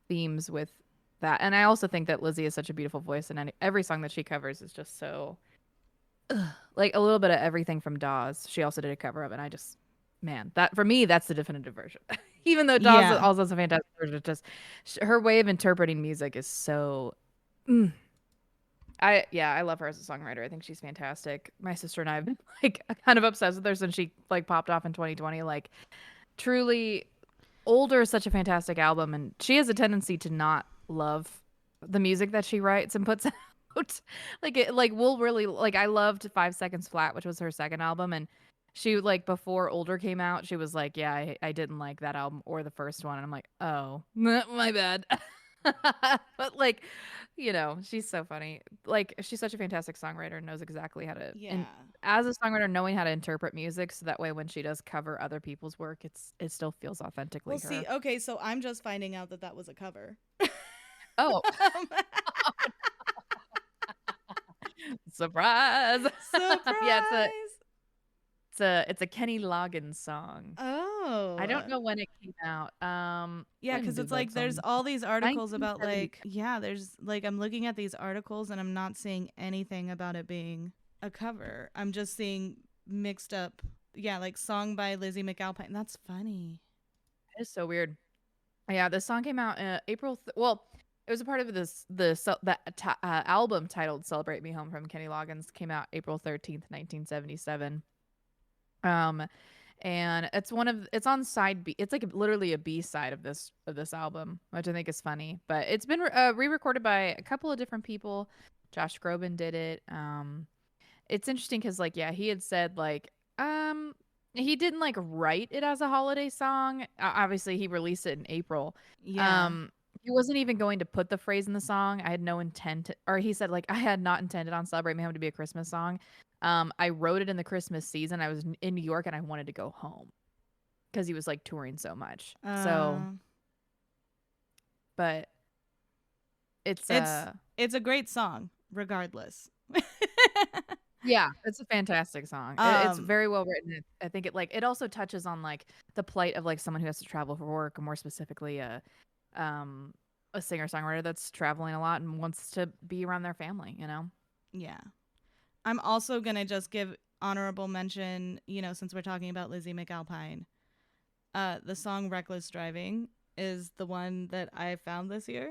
themes with that, and I also think that Lizzie has such a beautiful voice, and every song that she covers is just so like a little bit of everything from Dawes. She also did a cover of it, and I just man, that for me that's the definitive version. Even though Dawes Yeah. also has a fantastic version, just her way of interpreting music is so. Mm. I love her as a songwriter. I think she's fantastic. My sister and I have been like kind of obsessed with her since she like popped off in 2020. Like truly, Older is such a fantastic album, and she has a tendency to not love the music that she writes and puts out. Like we'll really like. I loved 5 Seconds Flat, which was her second album, and she like before Older came out, she was like, "Yeah, I didn't like that album or the first one," and I'm like, "Oh, my bad." But like, she's so funny. Like, she's such a fantastic songwriter and knows exactly how to. Yeah. And as a songwriter, knowing how to interpret music, so that way when she does cover other people's work, it still feels Well, authentically see, her. okay, so I'm just finding out that that was a cover. Oh, surprise! Yeah, Surprise! it's a Kenny Loggins song. I don't Oh. know when it came out. Yeah, When because did it's that like there's song? all these articles about 1970. like, yeah, there's like, I'm looking at these articles and I'm not seeing anything about it being a cover. I'm just seeing mixed up, yeah, like song by Lizzie McAlpine. That's funny. It's so weird. Yeah, this song came out well, it was a part of that album titled "Celebrate Me Home" from Kenny Loggins. Came out April 13th, 1977. Um, and it's on side B. It's like literally a B side of this album, which I think is funny. But it's been re-recorded by a couple of different people. Josh Groban did it. It's interesting because like yeah, he had said like he didn't like write it as a holiday song. Obviously he released it in April. Yeah. um he wasn't even going to put the phrase in the song. I had no or he said like I had not intended on Celebrate Me Home to be a Christmas song. I wrote it in the Christmas season. I was in New York and I wanted to go home because he was like touring so much. So Uh, but it's it's a great song, regardless. yeah, it's a fantastic song. It's um, very well written. I think it also touches on like the plight of like someone who has to travel for work, or more specifically a singer-songwriter that's traveling a lot and wants to be around their family, you know? yeah. I'm also gonna just give honorable mention, since we're talking about Lizzie McAlpine. The song Reckless Driving is the one that I found this year.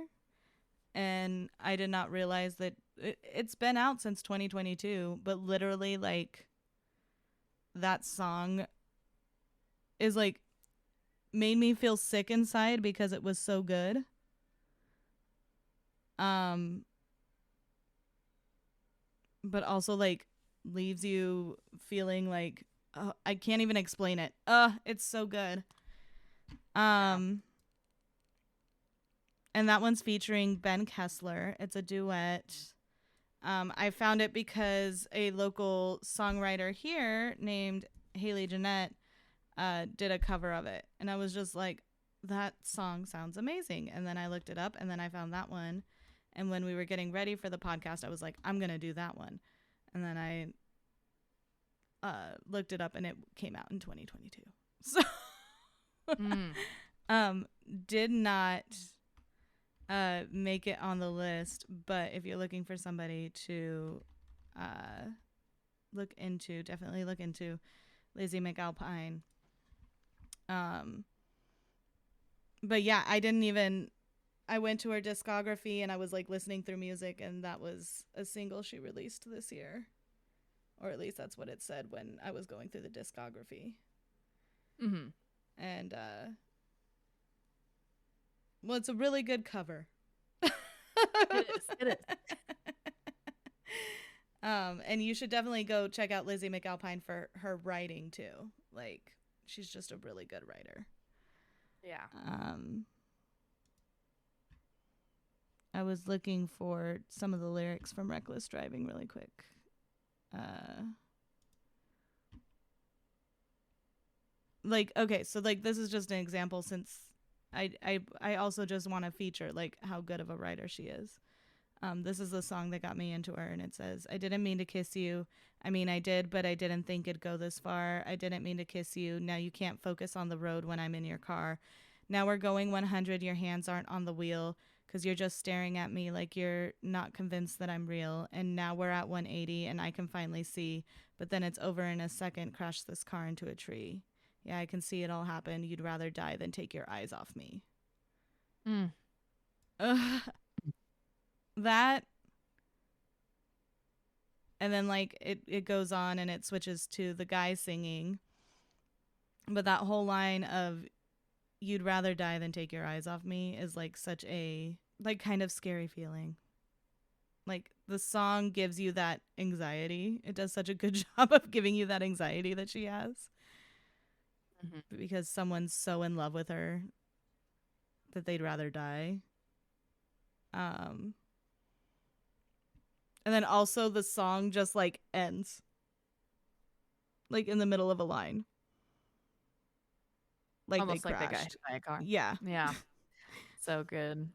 and I did not realize that it's been out since 2022, but literally like that song is like made me feel sick inside because it was so good. Um but also like leaves you feeling like I can't even explain it. It's so good. Yeah. And that one's featuring Ben Kessler. It's a duet. I found it because a local songwriter here named Haley Jeanette did a cover of it. And I was just like, that song sounds amazing. And then I looked it up and then I found that one. And when we were getting ready for the podcast, I was like, I'm going to do that one. And then I looked it up and it came out in 2022. So did not make it on the list, but if you're looking for somebody to definitely look into Lizzie McAlpine. But yeah, I went to her discography and I was like listening through music, and that was a single she released this year. Or at least that's what it said when I was going through the discography. Mm-hmm. And well, it's a really good cover. It is. And you should definitely go check out Lizzie McAlpine for her writing too. Like, she's just a really good writer. Yeah. I was looking for some of the lyrics from Reckless Driving really quick. Like, okay, so like this is just an example, since I also just want to feature like how good of a writer she is. This is the song that got me into her, and it says, I didn't mean to kiss you. I mean, I did, but I didn't think it'd go this far. I didn't mean to kiss you. Now you can't focus on the road when I'm in your car. Now we're going 100. Your hands aren't on the wheel because you're just staring at me like you're not convinced that I'm real. And now we're at 180 and I can finally see, but then it's over in a second. Crash this car into a tree. Yeah, I can see it all happen. You'd rather die than take your eyes off me. That, and then like it goes on and it switches to the guy singing, but that whole line of you'd rather die than take your eyes off me is like such a like kind of scary feeling. Like, the song gives you that anxiety. It does such a good job of giving you that anxiety that she has, because someone's so in love with her that they'd rather die. And then also the song just like ends like in the middle of a line. Like, almost they like they got crashed. hit by a car. Yeah. Yeah. So good.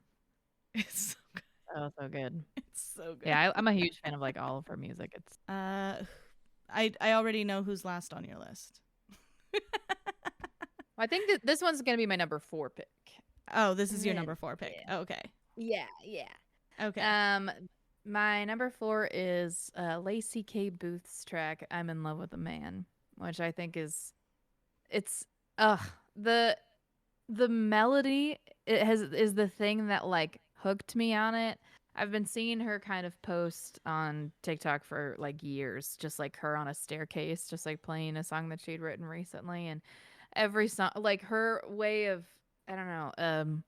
It's so good. Oh, so good. It's so good. Yeah, I'm a huge fan of like all of her music. It's I already know who's last on your list. I think that this one's gonna be my number 4 pick. Oh, this is your number 4 pick. Yeah. Okay. Yeah. Okay. My number 4 is Lacey K. Booth's track "I'm in Love with a Man," which I think is the melody is the thing that like hooked me on it. I've been seeing her kind of post on TikTok for like years, just like her on a staircase, just like playing a song that she'd written recently, and every song, like her way of, I don't know,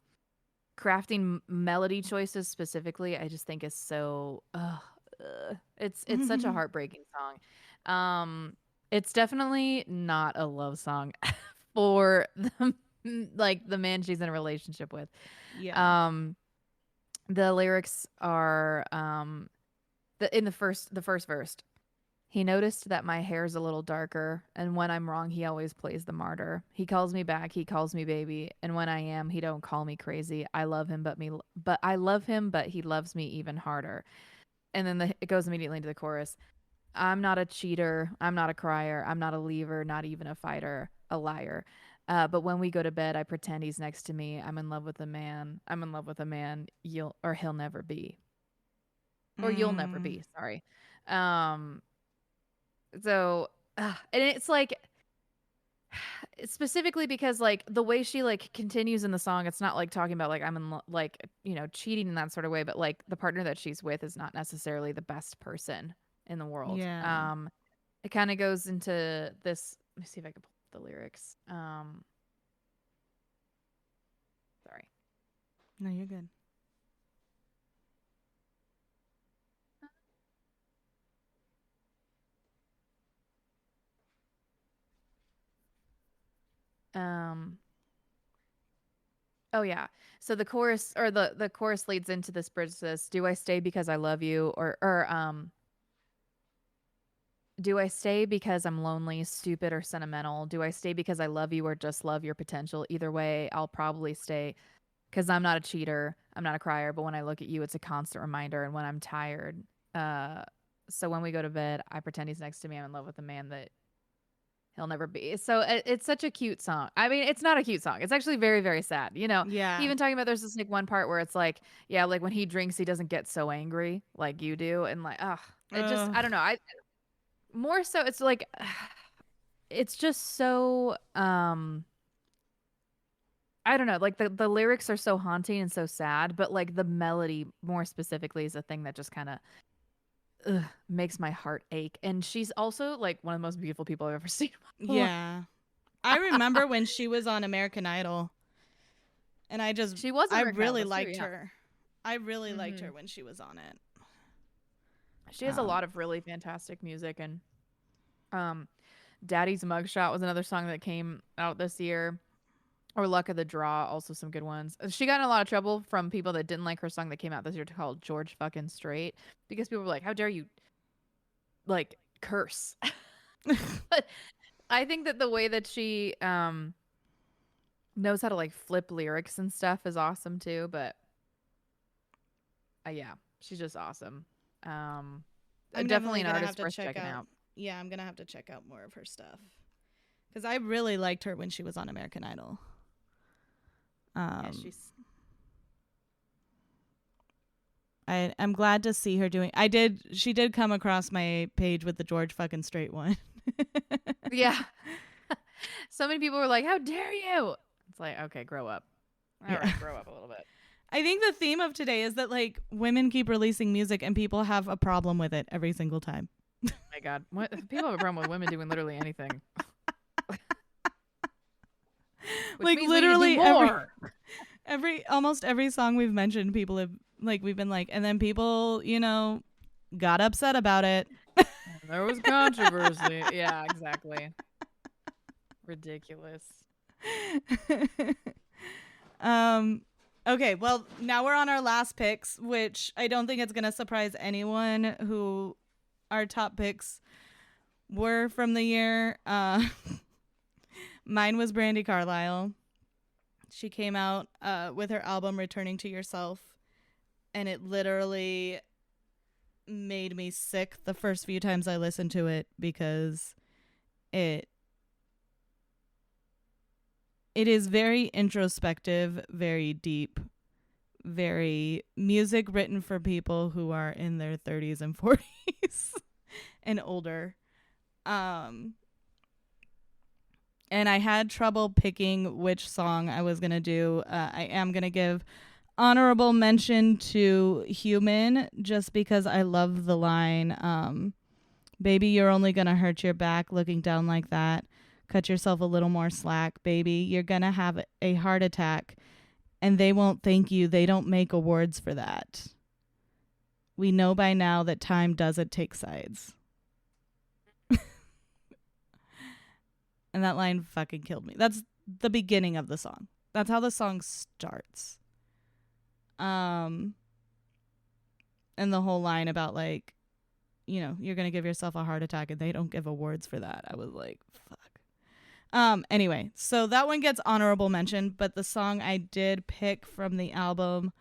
crafting melody choices specifically, I just think is so it's such a heartbreaking song. It's definitely not a love song for the like the man she's in a relationship with. Yeah. The lyrics are in the first verse. He noticed that my hair's a little darker, and when I'm wrong, he always plays the martyr. He calls me back, he calls me baby, and when I am, he don't call me crazy. I love him, but I love him, but he loves me even harder. And then it goes immediately into the chorus. I'm not a cheater, I'm not a crier, I'm not a leaver, not even a fighter, a liar. But when we go to bed, I pretend he's next to me. I'm in love with a man. I'm in love with a man. He'll never be, or you'll never be. Sorry. Um, So, and it's like Specifically because like the way she like continues in the song, it's not like talking about like I'm in like cheating in that sort of way, but like the partner that she's with is not necessarily the best person in the world. Yeah. It kind of goes into this. Let me see if I can pull up the lyrics. Sorry. No, you're good. Um. Oh yeah. So the chorus or the chorus leads into this bridge says, "Do I stay because I love you or do I stay because I'm lonely, stupid or sentimental? Do I stay because I love you or just love your potential? Either way, I'll probably stay cuz I'm not a cheater, I'm not a crier, but when I look at you it's a constant reminder and when I'm tired, uh so when we go to bed, I pretend he's next to me. I'm in love with a man that he'll never be." So it's such a cute song. I mean, it's not a cute song. It's actually very, very sad. Yeah. Even talking about there's this like one part where it's like, yeah, like when he drinks, he doesn't get so angry like you do. And like, it just, Ugh. I don't know. I more so, it's like, it's just so, I don't know. Like the lyrics are so haunting and so sad, but like the melody more specifically is a thing that just kind of makes my heart ache. And she's also like one of the most beautiful people I've ever seen in my life. Yeah. I remember when she was on American Idol, and She was I American Idol, really that's true, liked yeah. her. I really liked Hmm. her when she was on it. She has a Um, lot of really fantastic music, and um, "Daddy's Mugshot" was another song that came out this year. Or "Luck of the Draw," also some good ones. She got in a lot of trouble from people that didn't like her song that came out this year called "George Fucking Straight" because people were like, "How dare you like curse?" But I think that the way that she knows how to like flip lyrics and stuff is awesome too. But yeah, she's just awesome. Um, I'm Definitely definitely an gonna have artist to worth check checking out. out. Yeah, I'm gonna have to check out more of her stuff because I really liked her when she was on American Idol. Yeah, Um, she's I'm glad to see her doing. She did come across my page with the George fucking Straight one. yeah. So many people were like, "How dare you?" It's like, okay, grow up. All Yeah. right, grow up a little bit. I think the theme of today is that like women keep releasing music and people have a problem with it every single time. My God, what people have a problem with women doing literally anything, which Like means we need to do literally more. every almost every song we've mentioned, people have like we've been like, and then people, got upset about it. There was controversy. Yeah, exactly. Ridiculous. um okay, well, now we're on our last picks, which I don't think it's going to surprise anyone who our top picks were from the year. Mine was Brandy Carlisle. She came out with her album Returning to Yourself, and it literally made me sick the first few times I listened to it because it is very introspective, very deep, very music written for people who are in their 30s and 40s and older. And I had trouble picking which song I was going to do. I am going to give honorable mention to Human just because I love the line, baby, you're only going to hurt your back looking down like that. Cut yourself a little more slack, baby. You're going to have a heart attack and they won't thank you. They don't make awards for that. We know by now that time doesn't take sides. And that line fucking killed me. That's the beginning of the song. That's how the song starts. And the whole line about like, you're going to give yourself a heart attack and they don't give awards for that. I was like, fuck. Anyway, so that one gets honorable mention, but the song I did pick from the album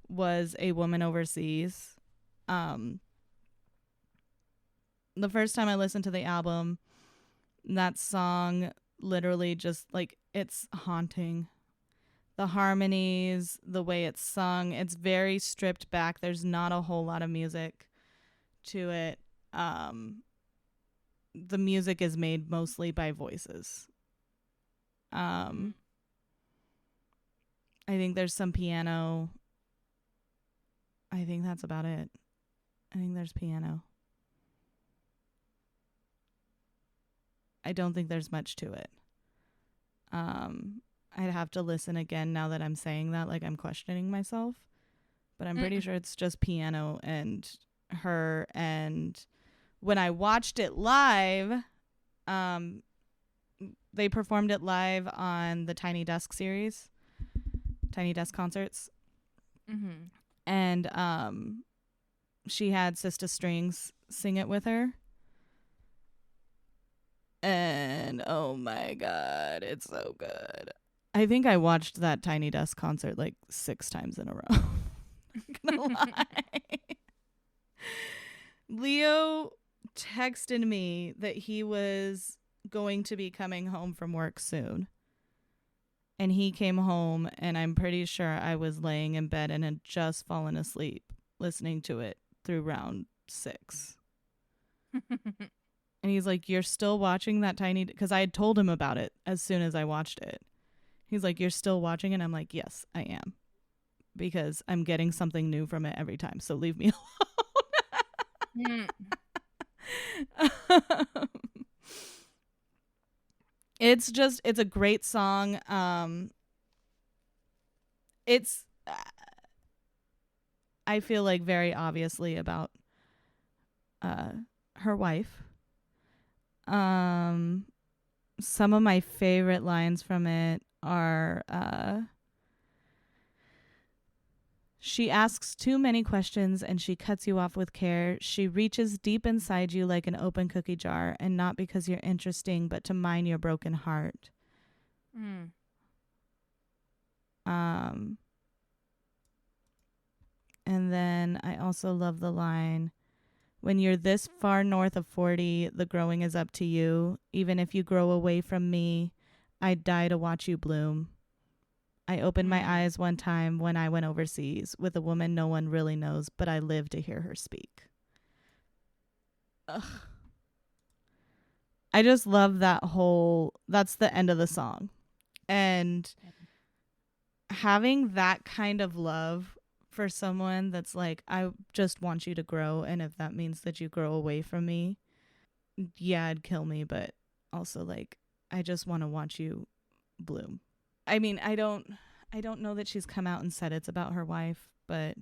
was A Woman Overseas. The first time I listened to the album, that song literally just like, it's haunting. The harmonies, the way it's sung, it's very stripped back. There's not a whole lot of music to it. The music is made mostly by voices. I think there's some piano. I think that's about it. I think there's piano. I don't think there's much to it. I'd have to listen again now that I'm saying that, like I'm questioning myself. But I'm pretty sure it's just piano and her. And when I watched it live, they performed it live on the Tiny Desk series, Tiny Desk concerts. Mm-hmm. And she had Sister Strings sing it with her. And oh my God, it's so good. I think I watched that Tiny Desk concert like 6 times in a row. I'm gonna lie. Leo texted me that he was going to be coming home from work soon. And he came home, and I'm pretty sure I was laying in bed and had just fallen asleep listening to it through round 6. And he's like, "You're still watching that tiny..." Because I had told him about it as soon as I watched it. He's like, "You're still watching it?" I'm like, "Yes, I am. Because I'm getting something new from it every time. So leave me alone." It's a great song. It's I feel like very obviously about her wife. Some of my favorite lines from it are she asks too many questions and she cuts you off with care. She reaches deep inside you like an open cookie jar, and not because you're interesting, but to mine your broken heart. And then I also love the line, "When you're this far north of 40, the growing is up to you. Even if you grow away from me, I'd die to watch you bloom. I opened my eyes one time when I went overseas with a woman no one really knows, but I live to hear her speak." Ugh. I just love that's the end of the song. And having that kind of love for someone that's like, "I just want you to grow, and if that means that you grow away from me, yeah, it'd kill me, but also like I just want to watch you bloom." I mean, I don't know that she's come out and said it's about her wife, but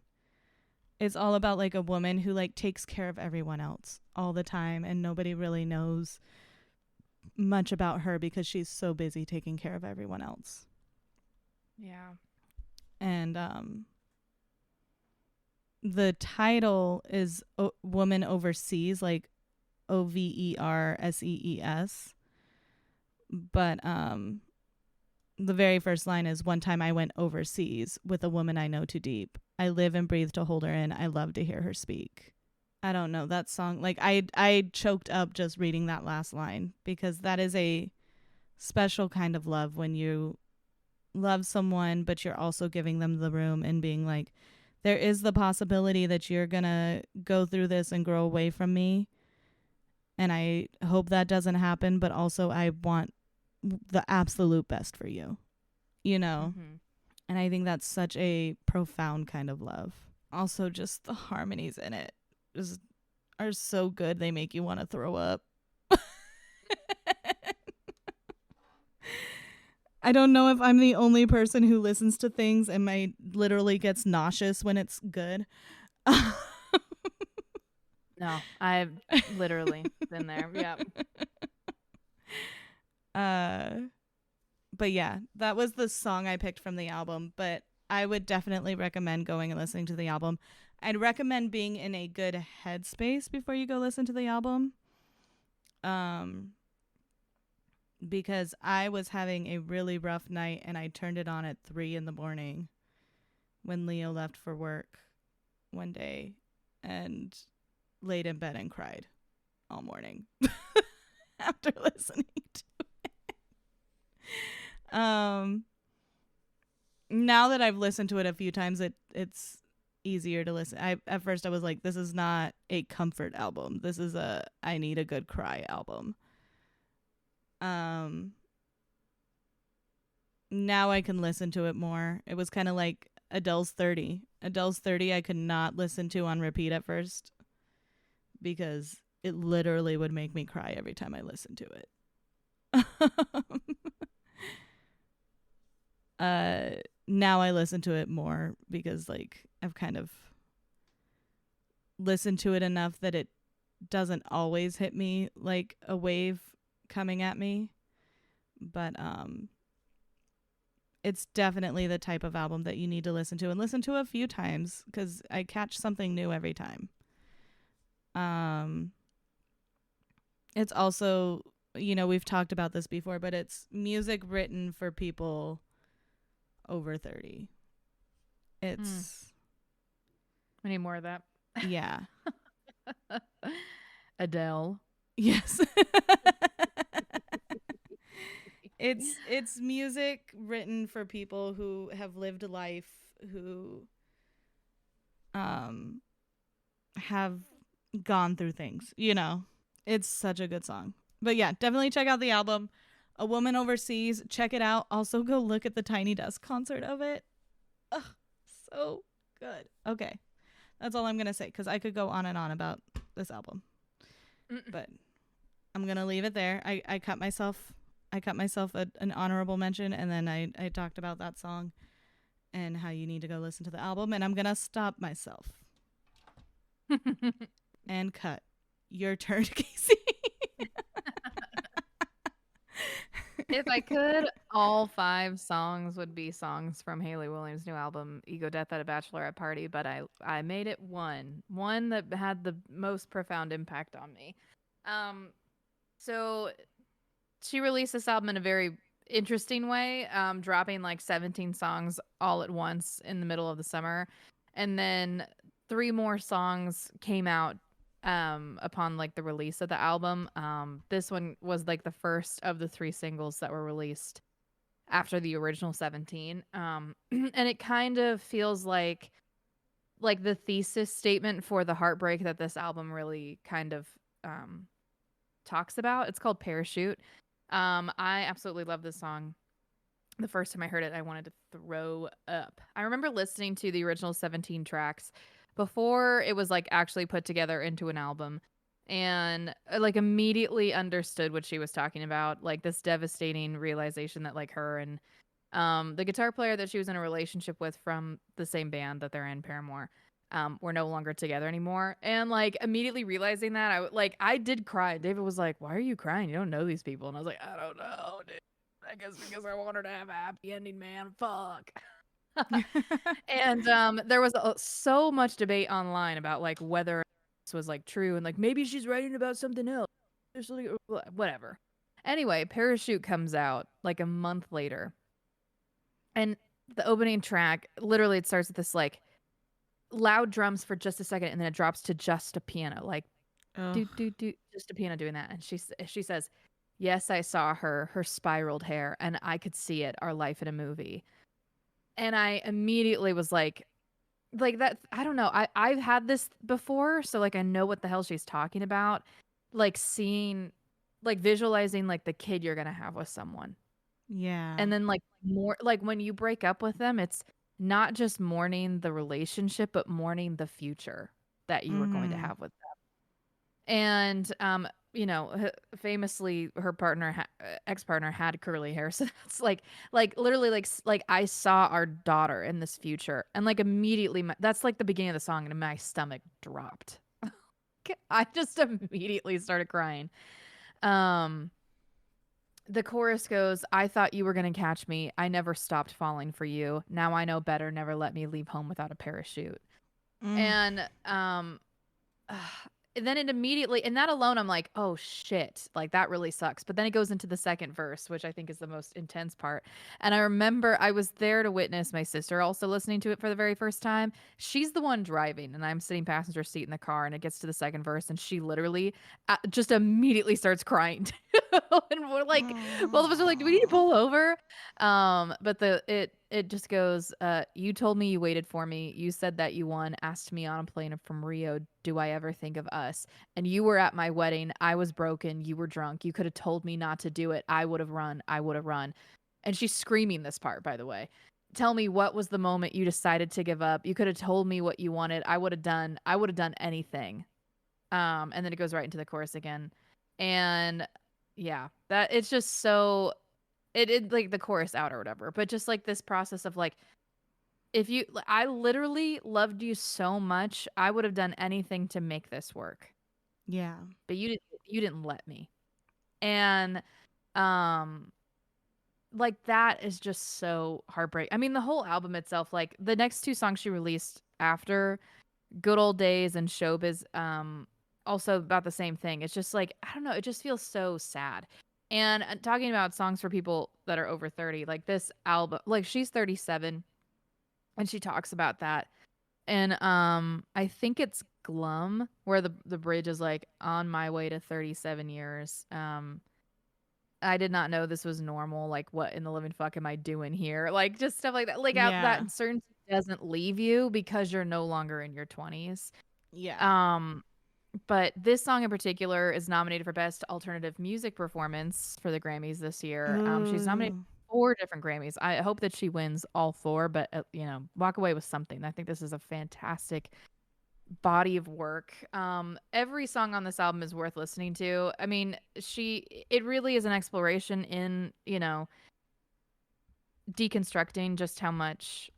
it's all about like a woman who like takes care of everyone else all the time, and nobody really knows much about her because she's so busy taking care of everyone else. Yeah. And the title is Woman Overseas, like Oversees. But the very first line is, "One time I went overseas with a woman I know too deep. I live and breathe to hold her in. I love to hear her speak." I don't know, that song, like I choked up just reading that last line, because that is a special kind of love, when you love someone but you're also giving them the room and being like, there is the possibility that you're gonna go through this and grow away from me, and I hope that doesn't happen, but also I want the absolute best for you, you know? And I think that's such a profound kind of love. Also, just the harmonies in it just are so good, they make you want to throw up. I don't know if I'm the only person who listens to things and literally gets nauseous when it's good. No, I've literally been there. Yep. But yeah, that was the song I picked from the album, but I would definitely recommend going and listening to the album. I'd recommend being in a good headspace before you go listen to the album. Because I was having a really rough night, and I turned it on at 3 a.m. when Leo left for work one day, and laid in bed and cried all morning after listening to it. Now that I've listened to it a few times, it's easier to listen. At first I was like, this is not a comfort album. This is a I need a good cry album. now I can listen to it more. It was kind of like Adele's 30. Adele's 30 I could not listen to on repeat at first because it literally would make me cry every time I listened to it. Now I listen to it more because like I've kind of listened to it enough that it doesn't always hit me like a wave coming at me. But it's definitely the type of album that you need to listen to and listen to a few times because I catch something new every time. It's also, you know, we've talked about this before, but it's music written for people over 30. It's We need more of that. yeah. Adele. Yes. It's music written for people who have lived a life, who have gone through things, you know. It's such a good song. But yeah, definitely check out the album. A Woman Overseas, check it out. Also go look at the Tiny Desk concert of it. Ugh, so good. Okay. That's all I'm going to say cuz I could go on and on about this album. But I'm going to leave it there. I cut myself an honorable mention, and then I talked about that song and how you need to go listen to the album, and I'm going to stop myself. And cut. Your turn, Kasey. If I could, all 5 songs would be songs from Hayley Williams' new album, Ego Death at a Bachelorette Party, but I made it one that had the most profound impact on me. So she released this album in a very interesting way, dropping like 17 songs all at once in the middle of the summer. And then 3 more songs came out upon like the release of the album. This one was like the first of the 3 singles that were released after the original 17. And it kind of feels like the thesis statement for the heartbreak that this album really kind of talks about. It's called Parachute. I absolutely love this song. The first time I heard it, I wanted to throw up. I remember listening to the original 17 tracks before it was like actually put together into an album, and I like immediately understood what she was talking about, like this devastating realization that like her and the guitar player that she was in a relationship with from the same band that they're in, Paramore, were no longer together anymore. And like immediately realizing that, I did cry. David was like, "Why are you crying? You don't know these people." And I was like, "I don't know, dude. I guess because I want her to have a happy ending, man. Fuck." And there was so much debate online about like whether this was like true and like maybe she's writing about something else. Whatever. Anyway, Parachute comes out like a month later. And the opening track, literally it starts with this like loud drums for just a second and then it drops to just a piano, like do do do, just a piano doing that. And she says, "Yes, I saw her spiraled hair and I could see it, our life in a movie." And I immediately was like that, I don't know. I've had this before, so like I know what the hell she's talking about. Like seeing, like visualizing like the kid you're gonna have with someone. Yeah. And then like more like when you break up with them, it's not just mourning the relationship, but mourning the future that you were going to have with them. And you know, famously her partner ex-partner had curly hair, so that's like literally like I saw our daughter in this future, and like immediately that's like the beginning of the song, and my stomach dropped. I just immediately started crying. The chorus goes, "I thought you were going to catch me. I never stopped falling for you. Now I know better. Never let me leave home without a parachute." And then it immediately, and that alone, I'm like, "Oh shit, like that really sucks." But then it goes into the second verse, which I think is the most intense part. And I remember I was there to witness my sister also listening to it for the very first time. She's the one driving, and I'm sitting passenger seat in the car. And it gets to the second verse, and she literally just immediately starts crying too. And we're like, both of us are like, "Do we need to pull over?" But it just goes, "You told me you waited for me. You said that you won, asked me on a plane from Rio, do I ever think of us? And you were at my wedding. I was broken. You were drunk. You could have told me not to do it. I would have run. I would have run." And she's screaming this part, by the way. Tell me, what was the moment you decided to give up? You could have told me what you wanted. I would have done anything. And then it goes right into the chorus again. And yeah, that it's just so it like the chorus out or whatever. But just like this process of like, if you I literally loved you so much, I would have done anything to make this work. Yeah. But you didn't let me. And um like that is just so heartbreaking. I mean, the whole album itself, like the next two songs she released after, Good Old Days and Showbiz, also about the same thing. It's just like, I don't know, it just feels so sad. And talking about songs for people that are over 30, like this album, like she's 37 and she talks about that. And I think it's Glum where the bridge is like, on my way to 37 years. I did not know this was normal. Like, what in the living fuck am I doing here? Like, just stuff like that. Like, that Yeah. uncertainty doesn't leave you because you're no longer in your 20s. Yeah. Um, but this song in particular is nominated for Best Alternative Music Performance for the Grammys this year. She's nominated Ooh. for 4 different Grammys. I hope that she wins all 4, but walk away with something. I think this is a fantastic body of work. Every song on this album is worth listening to. I mean, it really is an exploration in, deconstructing just how much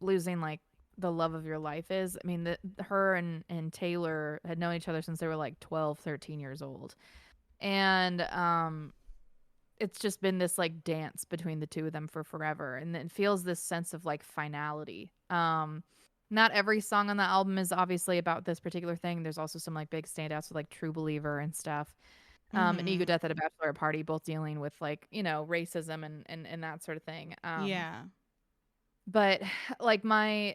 losing like the love of your life is. I mean, her and Taylor had known each other since they were like 12, 13 years old. And it's just been this like dance between the two of them for forever, and it feels this sense of like finality. Not every song on the album is obviously about this particular thing. There's also some like big standouts with like True Believer and stuff. And Ego Mm-hmm. Death at a Bachelor Party, both dealing with like, racism and that sort of thing. Yeah. But like I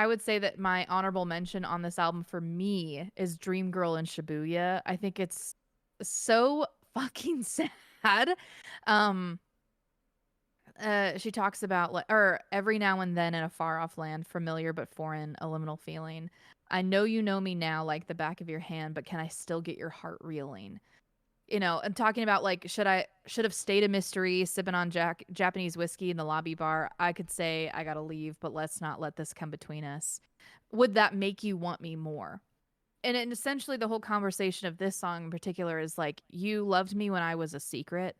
would say that my honorable mention on this album for me is Dream Girl and Shibuya. I think it's so fucking sad. Um she talks about like, or every now and then in a far off land, familiar but foreign, a liminal feeling. I know you know me now like the back of your hand, but can I still get your heart reeling? And talking about like, should have stayed a mystery, sipping on Japanese whiskey in the lobby bar. I could say I gotta leave, but let's not let this come between us. Would that make you want me more? And essentially the whole conversation of this song in particular is like, you loved me when I was a secret,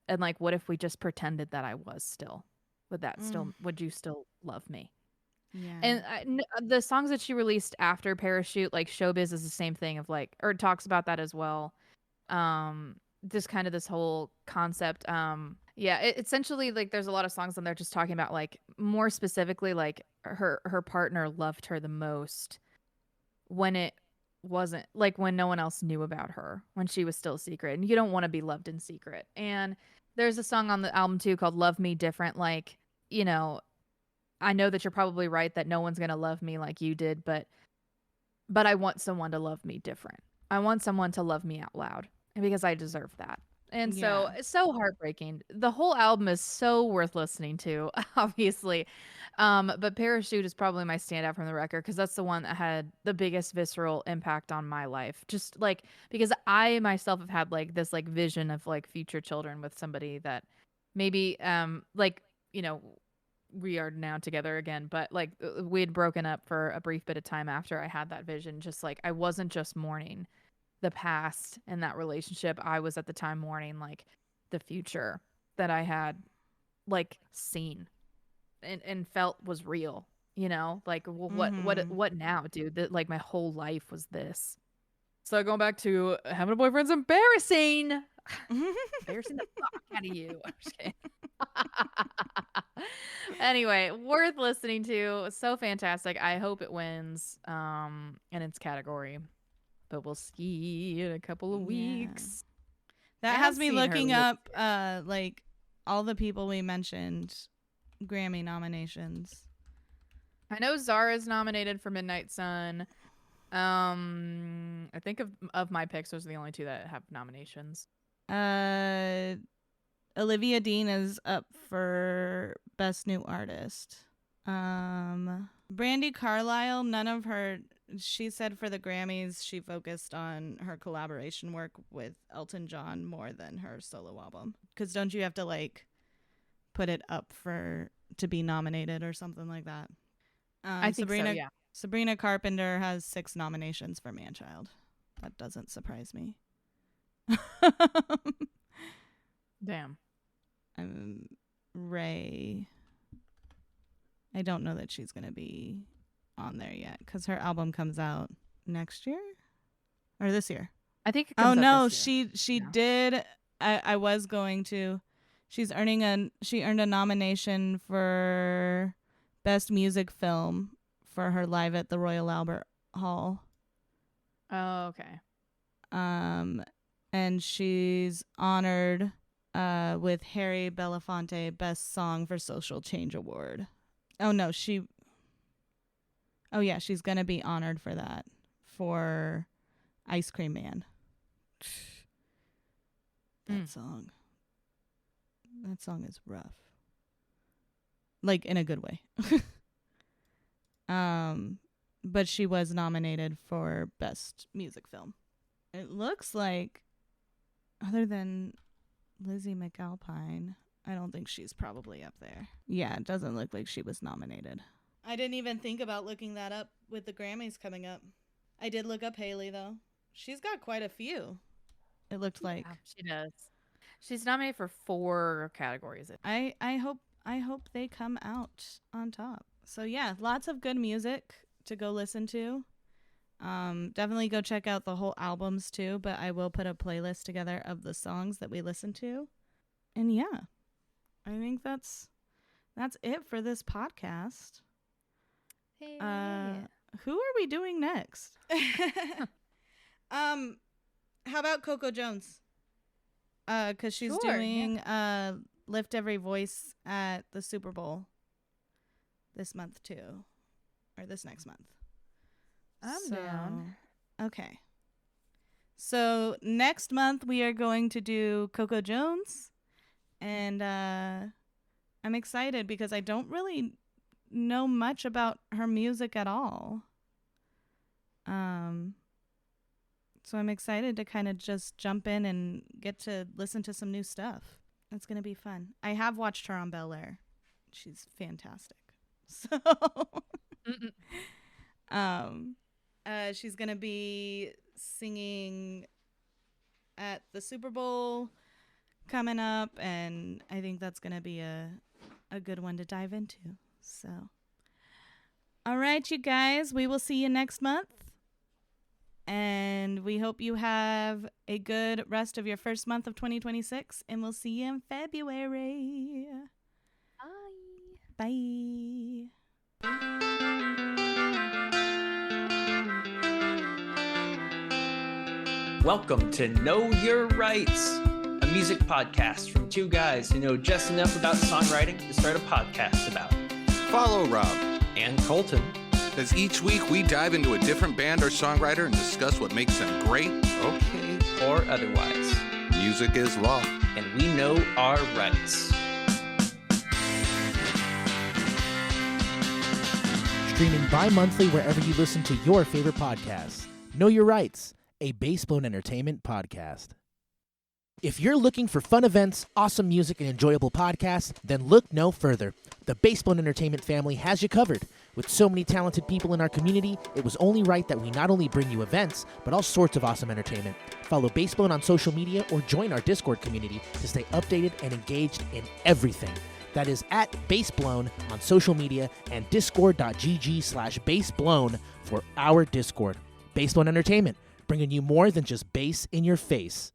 and like, what if we just pretended that I was still? Mm. Would you still love me? Yeah. And the songs that she released after Parachute, like Showbiz, is the same thing of like, or talks about that as well. um just kind of this whole concept. Yeah, essentially like there's a lot of songs on there just talking about like, more specifically, like her partner loved her the most when it wasn't like, when no one else knew about her, when she was still a secret, and you don't want to be loved in secret. And there's a song on the album too called Love Me Different. Like, you know I know that you're probably right that no one's gonna love me like you did, but I want someone to love me different. I want someone to love me out loud, and because I deserve that. And Yeah. so it's so heartbreaking. The whole album is so worth listening to, obviously. But Parachute is probably my standout from the record because that's the one that had the biggest visceral impact on my life. Just like, because I myself have had like this like vision of like future children with somebody that maybe like, you know, we are now together again, but like, we had broken up for a brief bit of time after I had that vision. Just like, I wasn't just mourning the past in that relationship. I was at the time mourning like the future that I had like seen and felt was real. Like, well, Mm-hmm. what now, dude? That like my whole life was this. So going back to having a boyfriend's embarrassing. Embarrassing the fuck out of you. I'm just kidding. Anyway, worth listening to. So fantastic. I hope it wins in its category. But we'll see in a couple of Yeah. weeks. I That have has me seen her looking look. up like all the people we mentioned Grammy nominations. I know Zara's nominated for Midnight Sun. I think of my picks, those are the only two that have nominations. Uh Olivia Dean is up for Best New Artist. Brandy Carlisle, none of her. She said for the Grammys, she focused on her collaboration work with Elton John more than her solo album. Because don't you have to like put it up to be nominated or something like that. I think Sabrina, so, yeah. Sabrina Carpenter has 6 nominations for Man-Child. That doesn't surprise me. Damn. Ray, I don't know that she's going to be on there yet because her album comes out next year or this year. I think it comes out no, this year. she did. I was going to. She earned a nomination for Best Music Film for her Live at the Royal Albert Hall. Oh, okay. And she's honored with Harry Belafonte Best Song for Social Change Award. She's gonna be honored for that for Ice Cream Man. That song is rough, like in a good way. But she was nominated for Best Music Film. It looks like, other than Lizzie McAlpine, I don't think she's probably up there. Yeah, it doesn't look like she was nominated. I didn't even think about looking that up with the Grammys coming up. I did look up Haley, though. She's got quite a few, it looked like. Yeah, she does. She's nominated for 4 categories. I hope they come out on top. So yeah, lots of good music to go listen to. Definitely go check out the whole albums too, but I will put a playlist together of the songs that we listen to. And yeah, I think that's it for this podcast. Hey. Who are we doing next? How about Coco Jones? Because she's doing Lift Every Voice at the Super Bowl this month too, or this next month. I'm down. Okay. So next month we are going to do Coco Jones, and I'm excited because I don't really know much about her music at all. So I'm excited to kind of just jump in and get to listen to some new stuff. It's going to be fun. I have watched her on Bel Air. She's fantastic. So she's going to be singing at the Super Bowl coming up, and I think that's going to be a good one to dive into. So, all right, you guys, we will see you next month. And we hope you have a good rest of your first month of 2026. And we'll see you in February. Bye. Welcome to Know Your Rights, a music podcast from 2 guys who know just enough about songwriting to start a podcast about. Follow Rob And Colton. as each week we dive into a different band or songwriter and discuss what makes them great, okay, Or otherwise. music is law. And we know our rights. Streaming bi-monthly wherever you listen to your favorite podcasts. Know Your Rights, a Bassbone Entertainment podcast. If you're looking for fun events, awesome music, and enjoyable podcasts, then look no further. The Bassbone Entertainment family has you covered. With so many talented people in our community, it was only right that we not only bring you events, but all sorts of awesome entertainment. Follow Bassbone on social media or join our Discord community to stay updated and engaged in everything. That is at Bassblown on social media and discord.gg/Bassblown for our Discord. Bassbone Entertainment, bringing you more than just bass in your face.